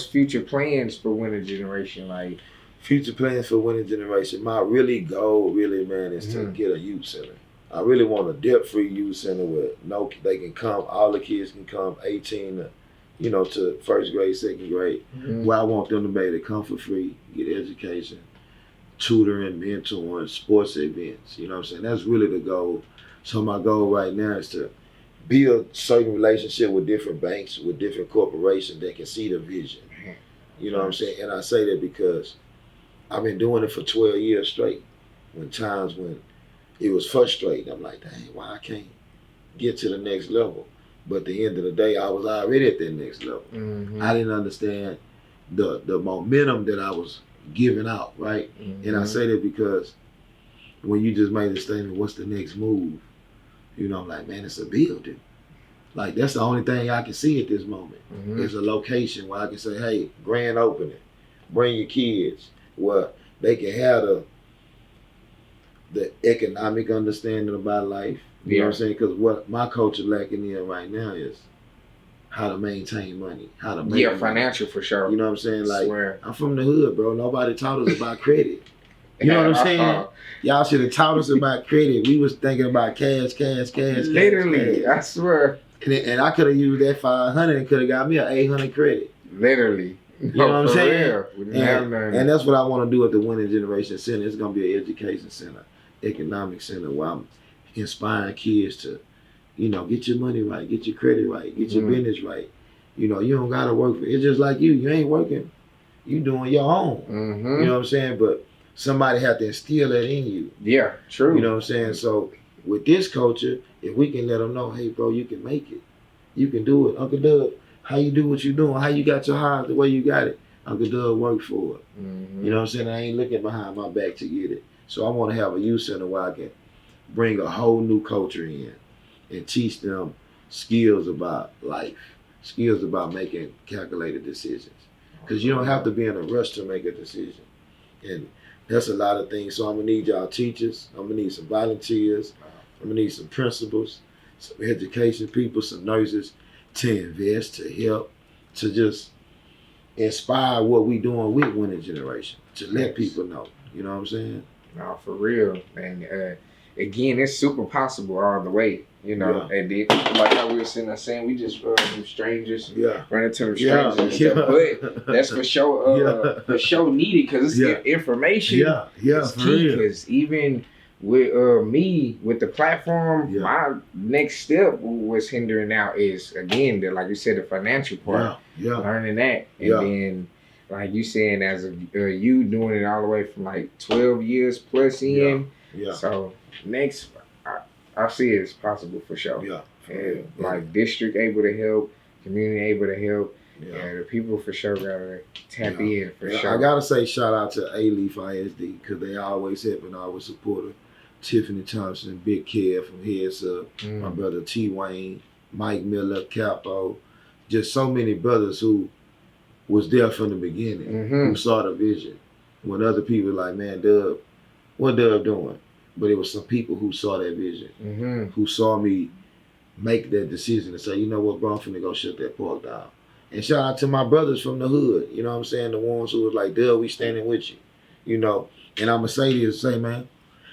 future plans for Winning Generation? Like, future plans for Winning Generation. My goal, man, is to get a youth center. I really want a debt-free youth center where they can come. All the kids can come, 18 to, you know, to first grade, second grade, where I want them to be able to come for free, get education, tutoring, mentoring, sports events. You know what I'm saying? That's really the goal. So my goal right now is to build certain relationship with different banks, with different corporations that can see the vision. You know what I'm saying? And I say that because I've been doing it for 12 years straight. When times when it was frustrating, I'm like, dang, why I can't get to the next level? But at the end of the day, I was already at that next level. I didn't understand the momentum that I was giving out, right? And I say that because when you just made the statement, what's the next move? You know, I'm like, man, it's a building. Like, that's the only thing I can see at this moment. It's a location where I can say, hey, grand opening, bring your kids, where they can have the economic understanding about life. You know what I'm saying? Because what my culture lacking in right now is how to maintain money, how to make money. Financial for sure. You know what I'm saying? Like, Swear. I'm from the hood, bro. Nobody taught us about credit. You know what I'm saying? Y'all should have taught us about credit. We was thinking about cash. Literally, cash. I swear. And I could have used that 500 and could have got me an 800 credit. Literally. You know what I'm saying? And that's what I want to do at the Winning Generation Center. It's going to be an education center, economic center, where I'm inspiring kids to, you know, get your money right, get your credit right, get your business right. You know, you don't got to work for it. It's just like you ain't working. You doing your own. You know what I'm saying? But somebody have to instill that in you. Yeah, true. You know what I'm saying? So with this culture, if we can let them know, hey, bro, you can make it. You can do it. Uncle Doug, how you do what you doing? How you got your house the way you got it? Uncle Doug worked for it. You know what I'm saying? I ain't looking behind my back to get it. So I want to have a youth center where I can bring a whole new culture in and teach them skills about life, skills about making calculated decisions. Because you don't have to be in a rush to make a decision. And that's a lot of things. So I'm going to need y'all teachers. I'm going to need some volunteers. I'm going to need some principals, some education people, some nurses to invest, to help, to just inspire what we doing with Winning Generation, to let people know. You know what I'm saying? No, for real. And again, it's super possible all the way. You know, and then, like how we were sitting there saying, we just some strangers run into them strangers and stuff. But that's for sure, for sure needed because it's information. It's key because even with me with the platform, my next step was hindering out is again like you said, the financial part. Learning that, and then like you saying as you doing it all the way from like 12 years plus in. So next. I see it as possible for sure. And like district able to help, community able to help. The people for sure gotta tap in for sure. I gotta say shout out to A-Leaf ISD because they always help and always support her. Tiffany Thompson, Big Kev from Heads Up, my brother T. Wayne, Mike Miller, Capo, just so many brothers who was there from the beginning, who saw the vision. When other people like, man, Dub, what Dub doing? But it was some people who saw that vision, who saw me make that decision and say, you know what, bro, I'm finna go shut that park down. And shout out to my brothers from the hood, you know what I'm saying? The ones who was like, Dub, we standing with you, you know? And I'm gonna say this, man,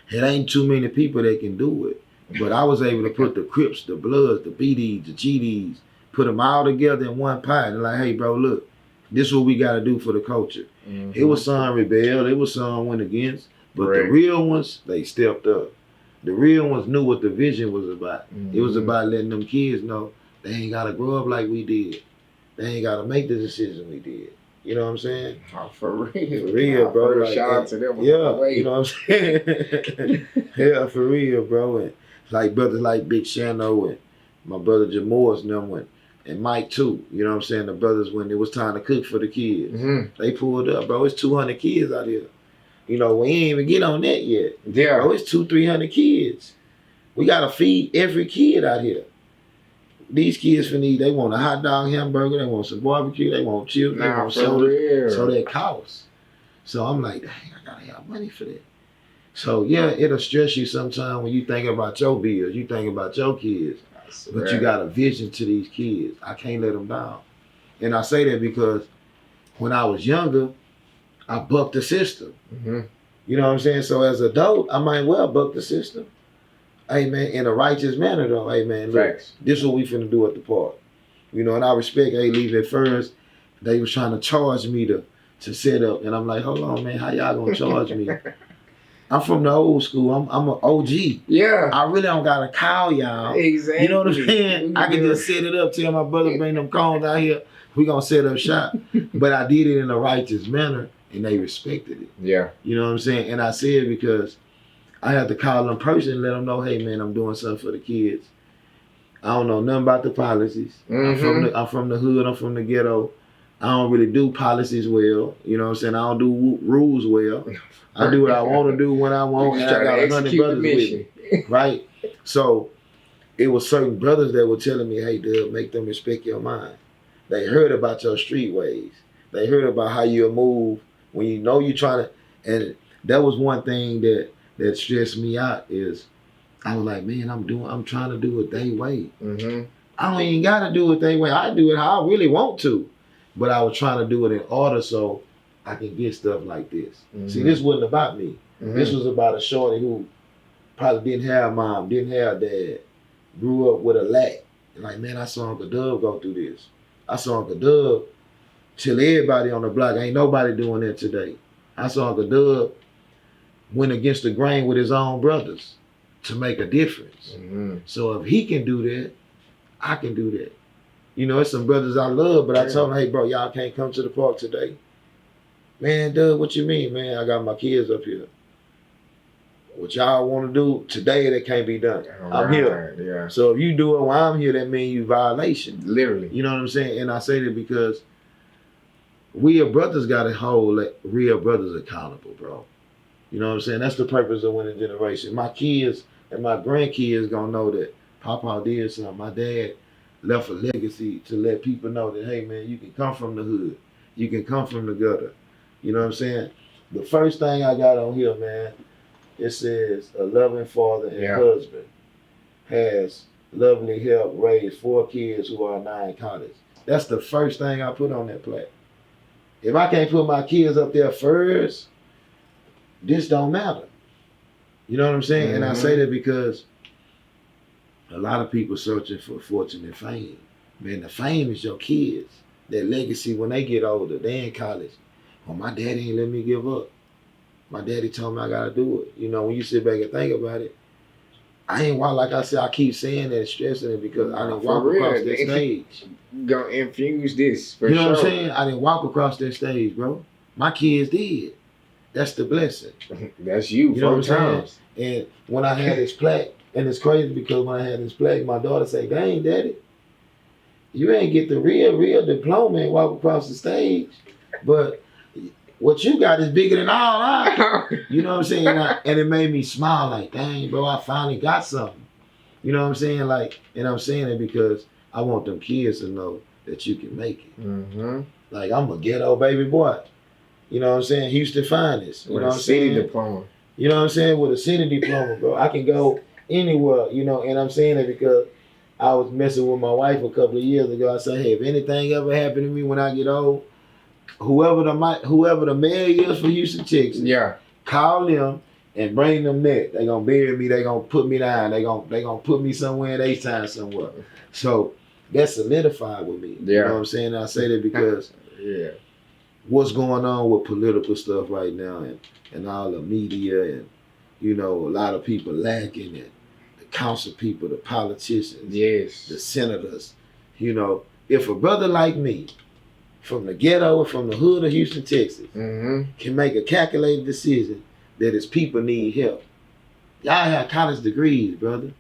it ain't too many people that can do it. But I was able to put the Crips, the Bloods, the BDs, the GDs, put them all together in one pot and like, hey, bro, look, this is what we gotta do for the culture. It was some rebelled, it was some went against. But the real ones, they stepped up. The real ones knew what the vision was about. It was about letting them kids know they ain't got to grow up like we did. They ain't got to make the decision we did. You know what I'm saying? Oh, for real. For real, bro. Like, shout out to them. You know what I'm saying? For real, bro. And like brothers like Big Shano and my brother Jamor's number and Mike too. You know what I'm saying? The brothers when it was time to cook for the kids. They pulled up, bro. It's 200 kids out here. You know, we ain't even get on that yet. Bro, it's 200-300 kids. We gotta feed every kid out here. These kids they want a hot dog hamburger, they want some barbecue, they want chips, they want soda. So that costs. So I'm like, dang, I gotta have money for that. So it'll stress you sometimes when you think about your bills, you think about your kids. But you got a vision to these kids. I can't let them down. And I say that because when I was younger, I bucked the system. You know what I'm saying? So as an adult, I might well buck the system. Hey, man, in a righteous manner, though. Hey, man, look, this is what we finna do at the park. You know, and I respect A-Leaf at first. They was trying to charge me to set up. And I'm like, hold on, man, how y'all gonna charge me? I'm from the old school. I'm an OG. I really don't gotta call y'all. Exactly. You know what I'm saying? I can just set it up, tell my brother bring them cones out here. We gonna set up shop. But I did it in a righteous manner, and they respected it. Yeah. You know what I'm saying? And I said it because I had to call them person and let them know, hey man, I'm doing something for the kids. I don't know nothing about the policies. Mm-hmm. I'm from the hood. I'm from the ghetto. I don't really do policies well. You know what I'm saying? I don't do rules well. I do what I want to do when I want, and I got 100 brothers with me, right? So it was certain brothers that were telling me, hey, dude, make them respect your mind. They heard about your street ways. They heard about how you move when you know you're trying to, and that was one thing that stressed me out is I was like, man, I'm trying to do it their way. Mm-hmm. I don't even got to do it their way. I do it how I really want to. But I was trying to do it in order so I can get stuff like this. Mm-hmm. See, this wasn't about me. Mm-hmm. This was about a shorty who probably didn't have mom, didn't have dad, grew up with a lack. And like, man, I saw Uncle Dub go through this. I saw Uncle Dub tell everybody on the block, ain't nobody doing that today. I saw Uncle Dub went against the grain with his own brothers to make a difference. Mm-hmm. So if he can do that, I can do that. You know, it's some brothers I love, but I told them, hey, bro, y'all can't come to the park today. Man, Doug, what you mean, man? I got my kids up here. What y'all want to do today, that can't be done. I'm here. Yeah. So if you do it while I'm here, that means you violation. Literally. You know what I'm saying? And I say that because we as brothers got to hold like real brothers accountable, bro. You know what I'm saying? That's the purpose of winning generation. My kids and my grandkids gonna know that Papa did something. My dad left a legacy to let people know that, hey man, you can come from the hood. You can come from the gutter. You know what I'm saying? The first thing I got on here, man, it says a loving father and husband has lovingly helped raise 4 kids who are now in college. That's the first thing I put on that plaque. If I can't put my kids up there first, this don't matter. You know what I'm saying? Mm-hmm. And I say that because a lot of people searching for fortune and fame. Man, the fame is your kids. Their legacy when they get older, they in college. Well, my daddy ain't let me give up. My daddy told me I gotta do it. You know, when you sit back and think about it, I ain't walk, like I said, I keep saying that, stressing it because I didn't walk across that stage. Gonna infuse this for You know sure. what I'm saying? I didn't walk across that stage, bro. My kids did. That's the blessing. That's you know what I'm 4 saying? times. And when I had this plaque, and it's crazy because when I had this plaque, my daughter say, dang, daddy, you ain't get the real diploma and walk across the stage. But what you got is bigger than all I. You know what I'm saying? And it made me smile like, dang, bro, I finally got something. You know what I'm saying? Like, and I'm saying it because I want them kids to know that you can make it. Mm-hmm. Like, I'm a ghetto baby boy. You know what I'm saying? Houston finest. You know what I'm saying? Diploma. You know what I'm saying? With a city diploma, bro. I can go anywhere, you know, and I'm saying it because I was messing with my wife a couple of years ago. I said, hey, if anything ever happened to me when I get old, whoever the mayor is for Houston, Texas, call them and bring them there. They gonna bury me, they gonna put me down, they gonna put me somewhere in H-Town somewhere. So that's solidified with me. You know what I'm saying? And I say that because what's going on with political stuff right now and all the media and, you know, a lot of people lacking it. The council people, the politicians, the senators. You know, if a brother like me from the ghetto or from the hood of Houston, Texas, can make a calculated decision that his people need help. Y'all have college degrees, brother.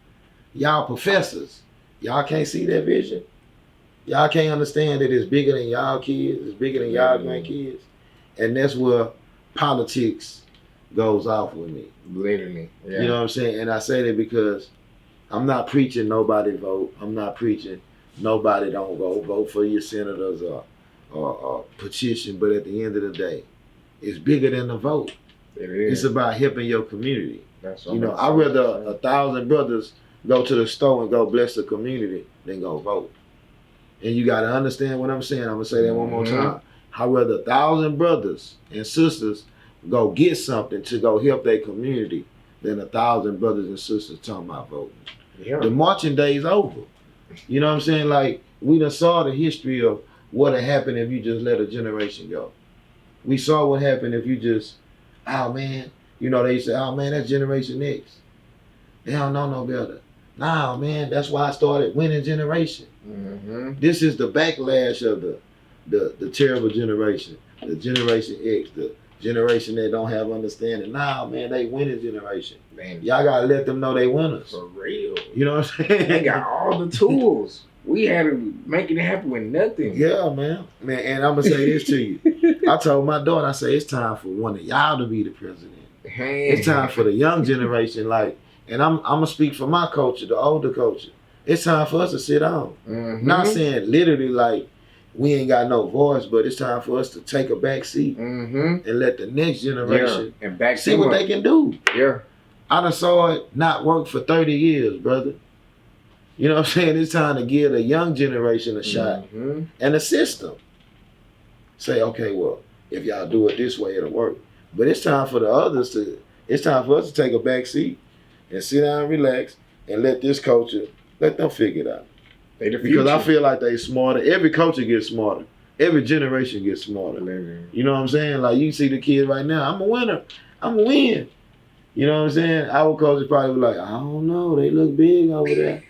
Y'all professors. Y'all can't see that vision. Y'all can't understand that it's bigger than y'all kids, it's bigger than y'all grandkids. And that's where politics goes off with me. Literally. Yeah. You know what I'm saying? And I say that because I'm not preaching nobody vote. I'm not preaching nobody don't vote for your senators or petition. But at the end of the day, it's bigger than the vote. It is. It's about helping your community. That's you know, I'd rather 1,000 brothers go to the store and go bless the community than go vote. And you got to understand what I'm saying. I'm going to say that one more time. I'd rather 1,000 brothers and sisters go get something to go help their community than 1,000 brothers and sisters talking about voting. Yeah. The marching day is over. You know what I'm saying? Like, we done saw the history of what would happen if you just let a generation go. We saw what happened if you just, oh man, you know, they say, oh man, that's Generation X. They don't know no better. Nah, man, that's why I started Winning Generation. This is the backlash of the terrible generation, the Generation X, the generation that don't have understanding. Nah, man, they winning generation. Man, Y'all gotta let them know they winners. for real. You know what I'm saying? They got all the tools. We had to make it happen with nothing. Yeah, man. And I'm gonna say this to you. I told my daughter, I say it's time for one of y'all to be the president. It's time for the young generation, like, and I'm gonna speak for my culture, the older culture. It's time for us to sit down. Mm-hmm. Not saying literally like we ain't got no voice, but it's time for us to take a back seat Mm-hmm. and let the next generation And back see what they can do. Yeah. I done saw it not work for 30 years, brother. You know what I'm saying? It's time to give the young generation a shot Mm-hmm. and a system. Say, okay, well, if y'all do it this way, it'll work. But it's time for the others to, it's time for us to take a back seat and sit down and relax and let this culture, let them figure it out. They the Because I future. feel like they smarter. Every culture gets smarter. Every generation gets smarter. You know what I'm saying? Like you see the kids right now, I'm a winner. I'm a win. You know what I'm saying? Our culture probably like, I don't know, they look big over there.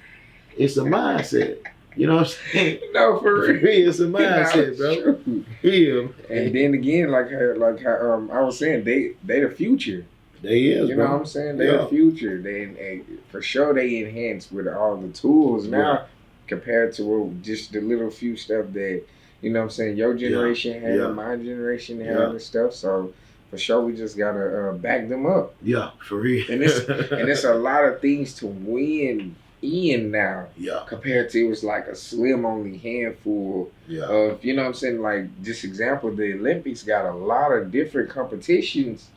It's a mindset. You know what I'm saying? No, for real. It's a mindset, bro. Yeah. And then again, like how I was saying, they the future. They is, You know bro. what I'm saying? They're the future. They for sure they enhance with all the tools now compared to just the little few stuff that, you know what I'm saying, your generation had and my generation had and stuff. So for sure we just gotta back them up. Yeah, for real. And it's a lot of things to win in now. Yeah. Compared to it was like a slim only handful of, you know what I'm saying, like just example, the Olympics got a lot of different competitions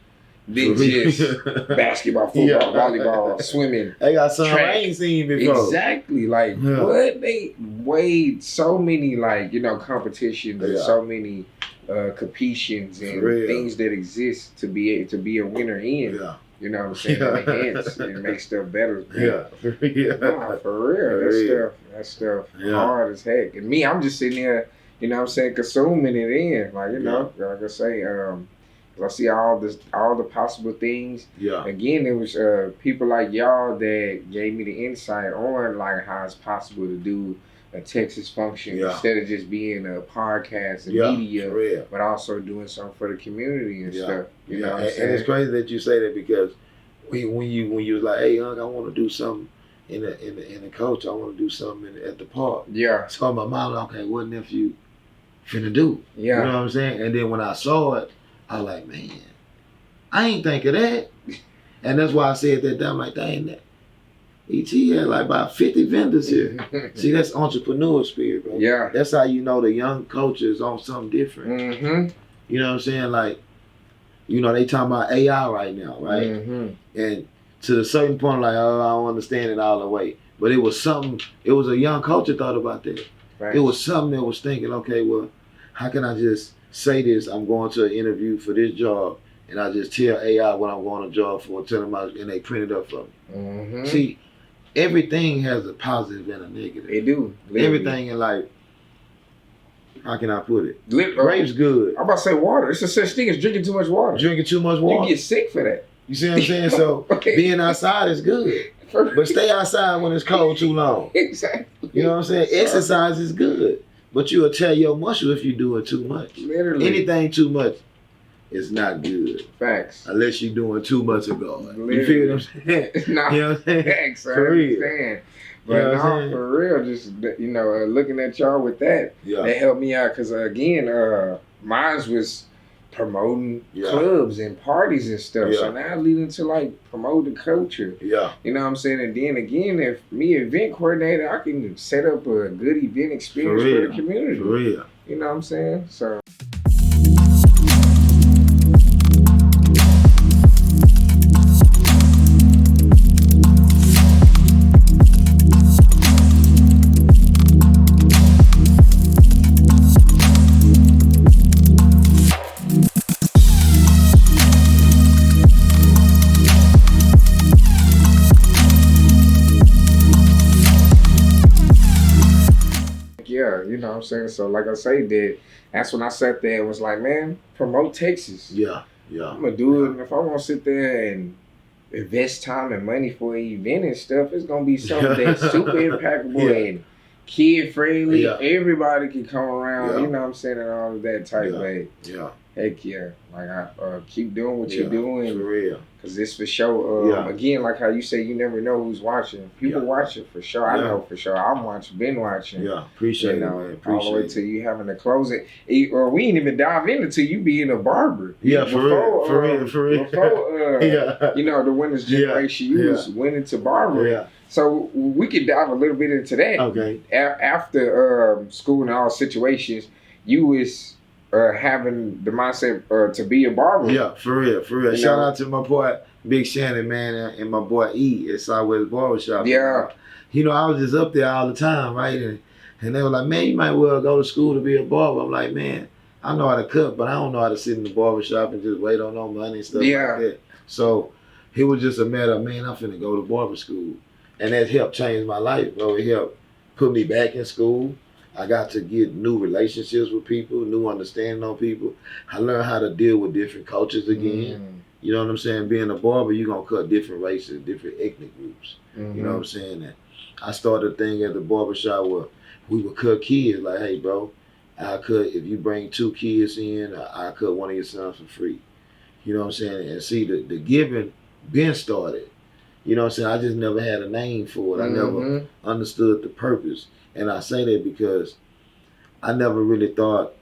than just basketball, football, volleyball, swimming. They got something track. I ain't seen before. Exactly. Like what they weighed so many, like, you know, competitions and so many competitions and things that exist to be a winner in. Yeah. You know what I'm saying? And enhance and make stuff better. Yeah. Nah, for real. That stuff hard as heck. And me, I'm just sitting there, you know what I'm saying, consuming it in. Like, you know, like I say, I see all the possible things. Yeah. Again, it was people like y'all that gave me the insight on like how it's possible to do a Texas function instead of just being a podcast and media, but also doing something for the community and stuff. You know what I'm saying? And it's crazy that you say that because when you was like, hey, Unc, I want to do something in the coach, I want to do something at the park. Yeah. So my mom, okay, what nephew finna do? Yeah. You know what I'm saying? And then when I saw it, I was like, man, I ain't think of that. And that's why I said that. I'm like, dang, that ET had like about 50 vendors here. See, that's entrepreneur spirit, bro. Yeah. That's how you know the young culture is on something different. Mm-hmm. You know what I'm saying? Like, you know, they talking about AI right now, right? Mm-hmm. And to a certain point, like, oh, I don't understand it all the way. But it was something, it was a young culture thought about that. Right. It was something that was thinking, okay, well, how can I just say this? I'm going to an interview for this job, and I just tell AI what I'm going to job for, tell them, and they print it up for me. Mm-hmm. See, everything has a positive and a negative. They do. Literally. Everything in life. How can I put it? Grape's good. I'm about to say water. It's a such thing as drinking too much water. Drinking too much water. You get sick for that. You see what I'm saying? So being outside is good. But stay outside when it's cold too long. Exactly. You know what I'm saying? Exercise is good. But you'll tear your muscle if you do it too much. Literally. Anything too much is not good. Facts. Unless you're doing too much of God. You feel what I'm saying? Nah, you know what I'm saying? Facts. I for real. understand. But no, for real, just, you know, looking at y'all with that, that helped me out. Because, again, mine was promoting clubs and parties and stuff. So now leading to, like, promoting culture. Yeah. You know what I'm saying? And then, again, if me event coordinator, I can set up a good event experience for the community. For real. You know what I'm saying? So... Yeah, you know what I'm saying? So like I say, that's when I sat there and was like, man, promote Texas. Yeah, yeah. I'm going to do it. And if I want to sit there and invest time and money for an event and stuff, it's going to be something that's super impactful and kid friendly. Yeah. Everybody can come around. Yeah. You know what I'm saying, and all of that type Yeah. way. Yeah. Heck yeah. Like I keep doing what Yeah. you're doing. For real. Cause it's for sure. Yeah. Again, like how you say, you never know who's watching. People Yeah. watching for sure. I Yeah. know for sure. I'm watching. Been watching. Yeah. Appreciate You it, know, man. all the Appreciate way it. till you having to close it. Or we ain't even dive into till you being a barber. Yeah, for real. For real. For real. Before, Yeah. you know, the winners Yeah. generation, you was winning to barbering. Yeah. So we could dive a little bit into that. Okay. After school and all situations, you was having the mindset to be a barber. Yeah, for real, for real. You Shout know? out to my boy Big Shannon, man, and my boy E at Southwest Barbershop. Yeah. You know, I was just up there all the time, right? And they were like, man, you might well go to school to be a barber. I'm like, man, I know how to cut, but I don't know how to sit in the barbershop and just wait on no money and stuff Yeah. like that. So it was just a matter of, man, I'm finna go to barber school. And that helped change my life, bro. It helped put me back in school. I got to get new relationships with people, new understanding on people. I learned how to deal with different cultures again. You know what I'm saying? Being a barber, you're going to cut different races, different ethnic groups. You know what I'm saying? And I started a thing at the barbershop where we would cut kids. Like, hey, bro, I'll cut, if you bring 2 kids in, I'll cut one of your sons for free. You know what I'm saying? And see, the giving been started. You know what I'm saying? I just never had a name for it. I never understood the purpose. And I say that because I never really thought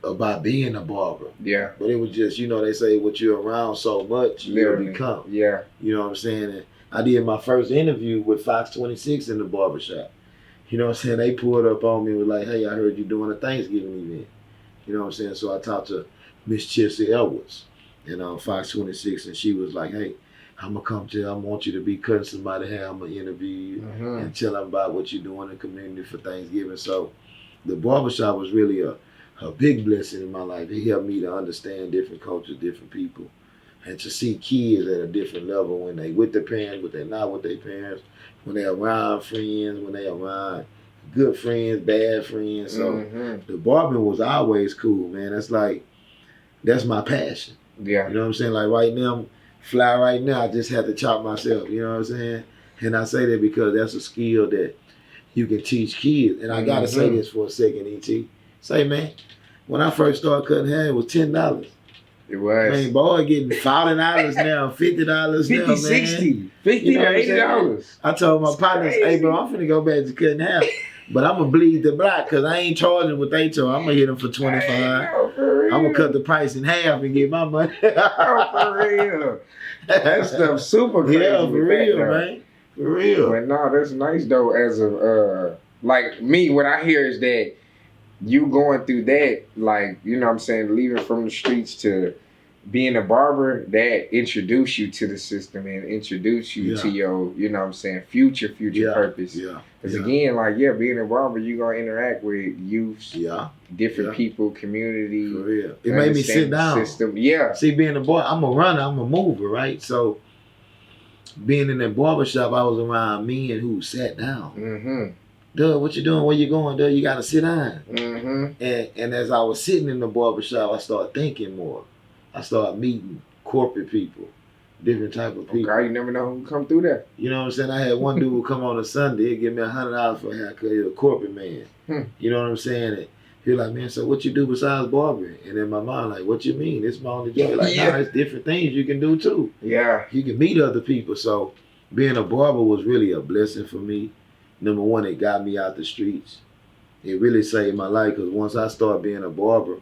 about being a barber. Yeah. But it was just, you know, they say what you're around so much, you'll Literally. become. Yeah. You know what I'm saying? And I did my first interview with Fox 26 in the barbershop. You know what I'm saying? They pulled up on me and was like, hey, I heard you doing a Thanksgiving event. You know what I'm saying? So I talked to Miss Chelsea Edwards and Fox 26, and she was like, hey, I'm going to come to you. I want you to be cutting somebody's hair. I'm going to interview you and tell them about what you're doing in the community for Thanksgiving. So the barbershop was really a big blessing in my life. It helped me to understand different cultures, different people, and to see kids at a different level when they with their parents, when they're not with their parents, when they're around friends, when they're around good friends, bad friends. So the barbering was always cool, man. That's my passion. Yeah. You know what I'm saying? Like right now, right now, I just have to chop myself, you know what I'm saying? And I say that because that's a skill that you can teach kids. And I gotta say this for a second, E.T. Say, man, when I first started cutting hair, it was $10. It was. Man, boy, getting $40 now, $50 now, 50, man. 60, 50 You know or what I'm saying? $80. I told my partners, hey, bro, I'm finna go back to cutting hair. But I'm gonna bleed the block because I ain't charging what they charge. I'm gonna hit them for $25. I'm gonna cut the price in half and get my money. Oh, for real. That stuff super crazy. Yeah, for with real, that, man. For real. But no, that's nice though. As a like me, what I hear is that you going through that, like, you know what I'm saying, leaving from the streets to being a barber, that introduced you to the system and introduced you to your, you know what I'm saying, future purpose. Yeah. Because again, like, being a barber, you gonna interact with youth, different people, community. For real. It made me sit down. System. Yeah. See, being a boy, I'm a runner, I'm a mover, right? So being in that barbershop, I was around men who sat down. Duh, what you doing? Where you going? Duh, you gotta sit down. And as I was sitting in the barbershop, I started thinking more. I started meeting corporate people, different type of people. Okay, you never know who come through there. You know what I'm saying? I had one dude who come on a Sunday, he'd give me $100 for a haircut. He was a corporate man. You know what I'm saying? And he was like, man, so what you do besides barbering? And in my mind, like, what you mean? It's my only job. Like, nah, it's different things you can do too. Yeah. You can meet other people. So being a barber was really a blessing for me. Number one, it got me out the streets. It really saved my life because once I started being a barber,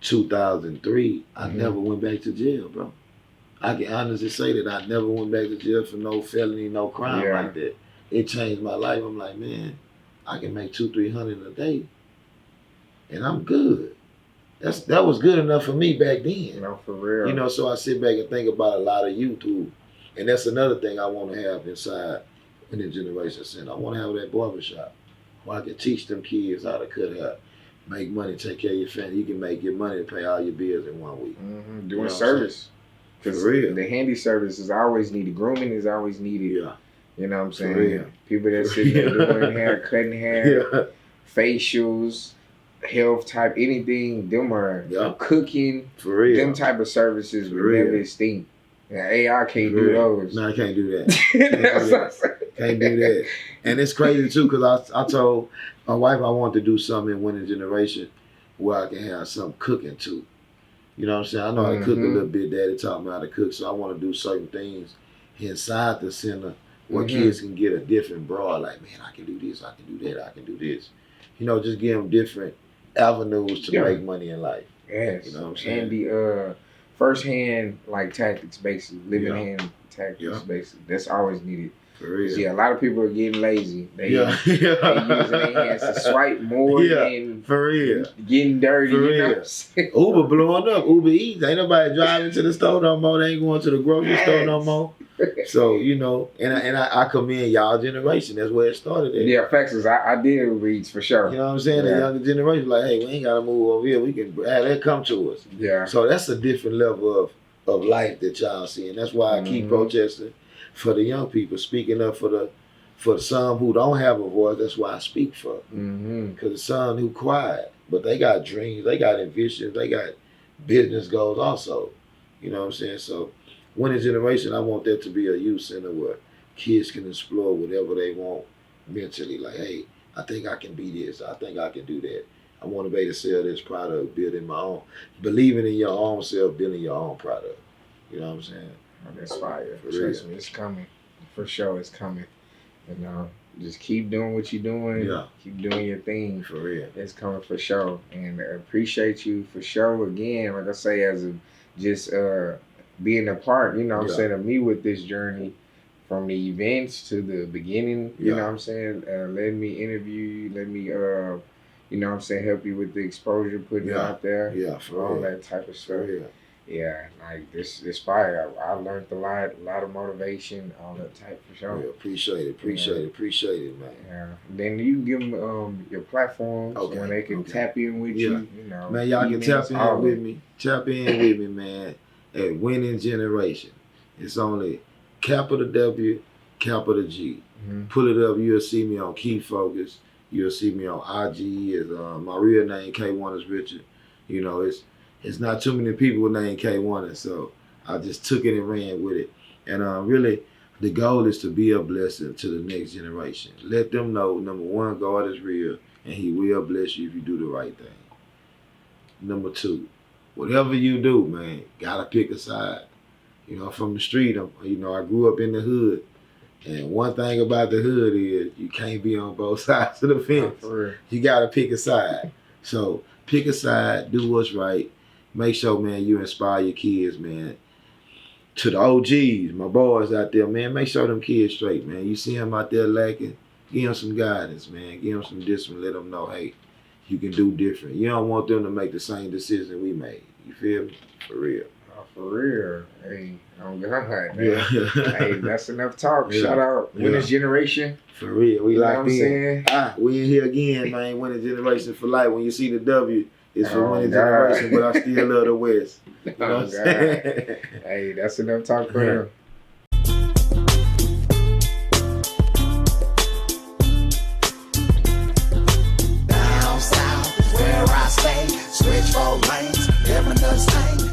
2003, I never went back to jail, bro. I can honestly say that I never went back to jail for no felony, no crime like that. It changed my life. I'm like, man, I can make $200-300 a day, and I'm good. That was good enough for me back then. No, for real. You know, so I sit back and think about a lot of youth who, and that's another thing I want to have inside in the Generation Center. I want to have that barbershop where I can teach them kids how to cut hair, make money, take care of your family. You can make your money and pay all your bills in 1 week. Doing You know service. Because For real. the handy service is always needed. Grooming is always needed. Yeah. You know what I'm saying? For real. People that sit there doing hair, cutting hair, facials, health type, anything, them are cooking. For real. Them type of services For will real. never extinct. Yeah, AI can't do those. No, I can't do that. That's what I'm saying. Can't do that. And it's crazy too, because I told my wife I wanted to do something in Winning Generation where I can have some cooking too. You know what I'm saying? I know how to cook a little bit. Daddy taught me how to cook, so I want to do certain things inside the center where kids can get a different broad. Like, man, I can do this, I can do that, I can do this. You know, just give them different avenues to make money in life. Yes. You know what I'm saying? And the first-hand like tactics, basically, living hand tactics, basically. That's always needed. For real. Yeah, a lot of people are getting lazy. They using their hands to swipe more than for real. Getting dirty. For you real. know? Uber blowing up. Uber Eats. Ain't nobody driving to the store no more. They ain't going to the grocery store no more. So, you know, and I commend y'all generation. That's where it started at. Yeah, facts is I did reads for sure. You know what I'm saying? The younger generation like, hey, we ain't got to move over here. We can have that come to us. Yeah. So that's a different level of life that y'all see. And that's why I keep protesting for the young people, speaking up for some who don't have a voice. That's why I speak for. Because the some who quiet, but they got dreams, they got ambitions, they got business goals also. You know what I'm saying? So Winning Generation, I want that to be a youth center where kids can explore whatever they want mentally. Like, hey, I think I can be this. I think I can do that. I want to be able to sell this product, building my own, believing in your own self, building your own product. You know what I'm saying? Oh, that's fire. For Trust real. me, it's coming. For sure, it's coming. You know, just keep doing what you're doing. Yeah. Keep doing your thing. For real. It's coming for sure. And I appreciate you for sure. Again, like I say, as a just being a part, you know what I'm saying, of me with this journey from the events to the beginning, you know what I'm saying, letting me interview you, let me, you know what I'm saying, help you with the exposure, putting it out there. Yeah, for all real. that type of stuff. For real. Yeah, like this fire. I learned a lot of motivation, all that type for sure. Yeah, appreciate it, man. Yeah. Then you can give them your platforms when they can tap in with you. You know, man, y'all can tap in with me. Tap in with me, man. At Winning Generation. It's only capital W, capital G. Pull it up. You'll see me on Key Focus. You'll see me on IG. As my real name K1 is Richard. You know, it's not too many people named K1, and so I just took it and ran with it. And really, the goal is to be a blessing to the next generation. Let them know, number one, God is real, and He will bless you if you do the right thing. Number two, whatever you do, man, gotta pick a side. You know, from the street, you know, I grew up in the hood. And one thing about the hood is you can't be on both sides of the fence. You gotta pick a side. So pick a side, do what's right. Make sure, man, you inspire your kids, man. To the OGs, my boys out there, man, make sure them kids straight, man. You see them out there lacking, give them some guidance, man. Give them some discipline. Let them know, hey, you can do different. You don't want them to make the same decision we made. You feel me? For real. Oh, for real. Hey, oh God, man. Yeah. Hey, that's enough talk. Yeah. Shout out Winning Generation. For real. We You know locked what I'm in. saying? We in here again, man. Winning Generation for life. When you see the W, it's for Oh, Winning God. Generation, but I still love the West. You know what I'm God. saying? Hey, that's enough talk for him. Down south is where I stay. Switch 4 lanes, living the same.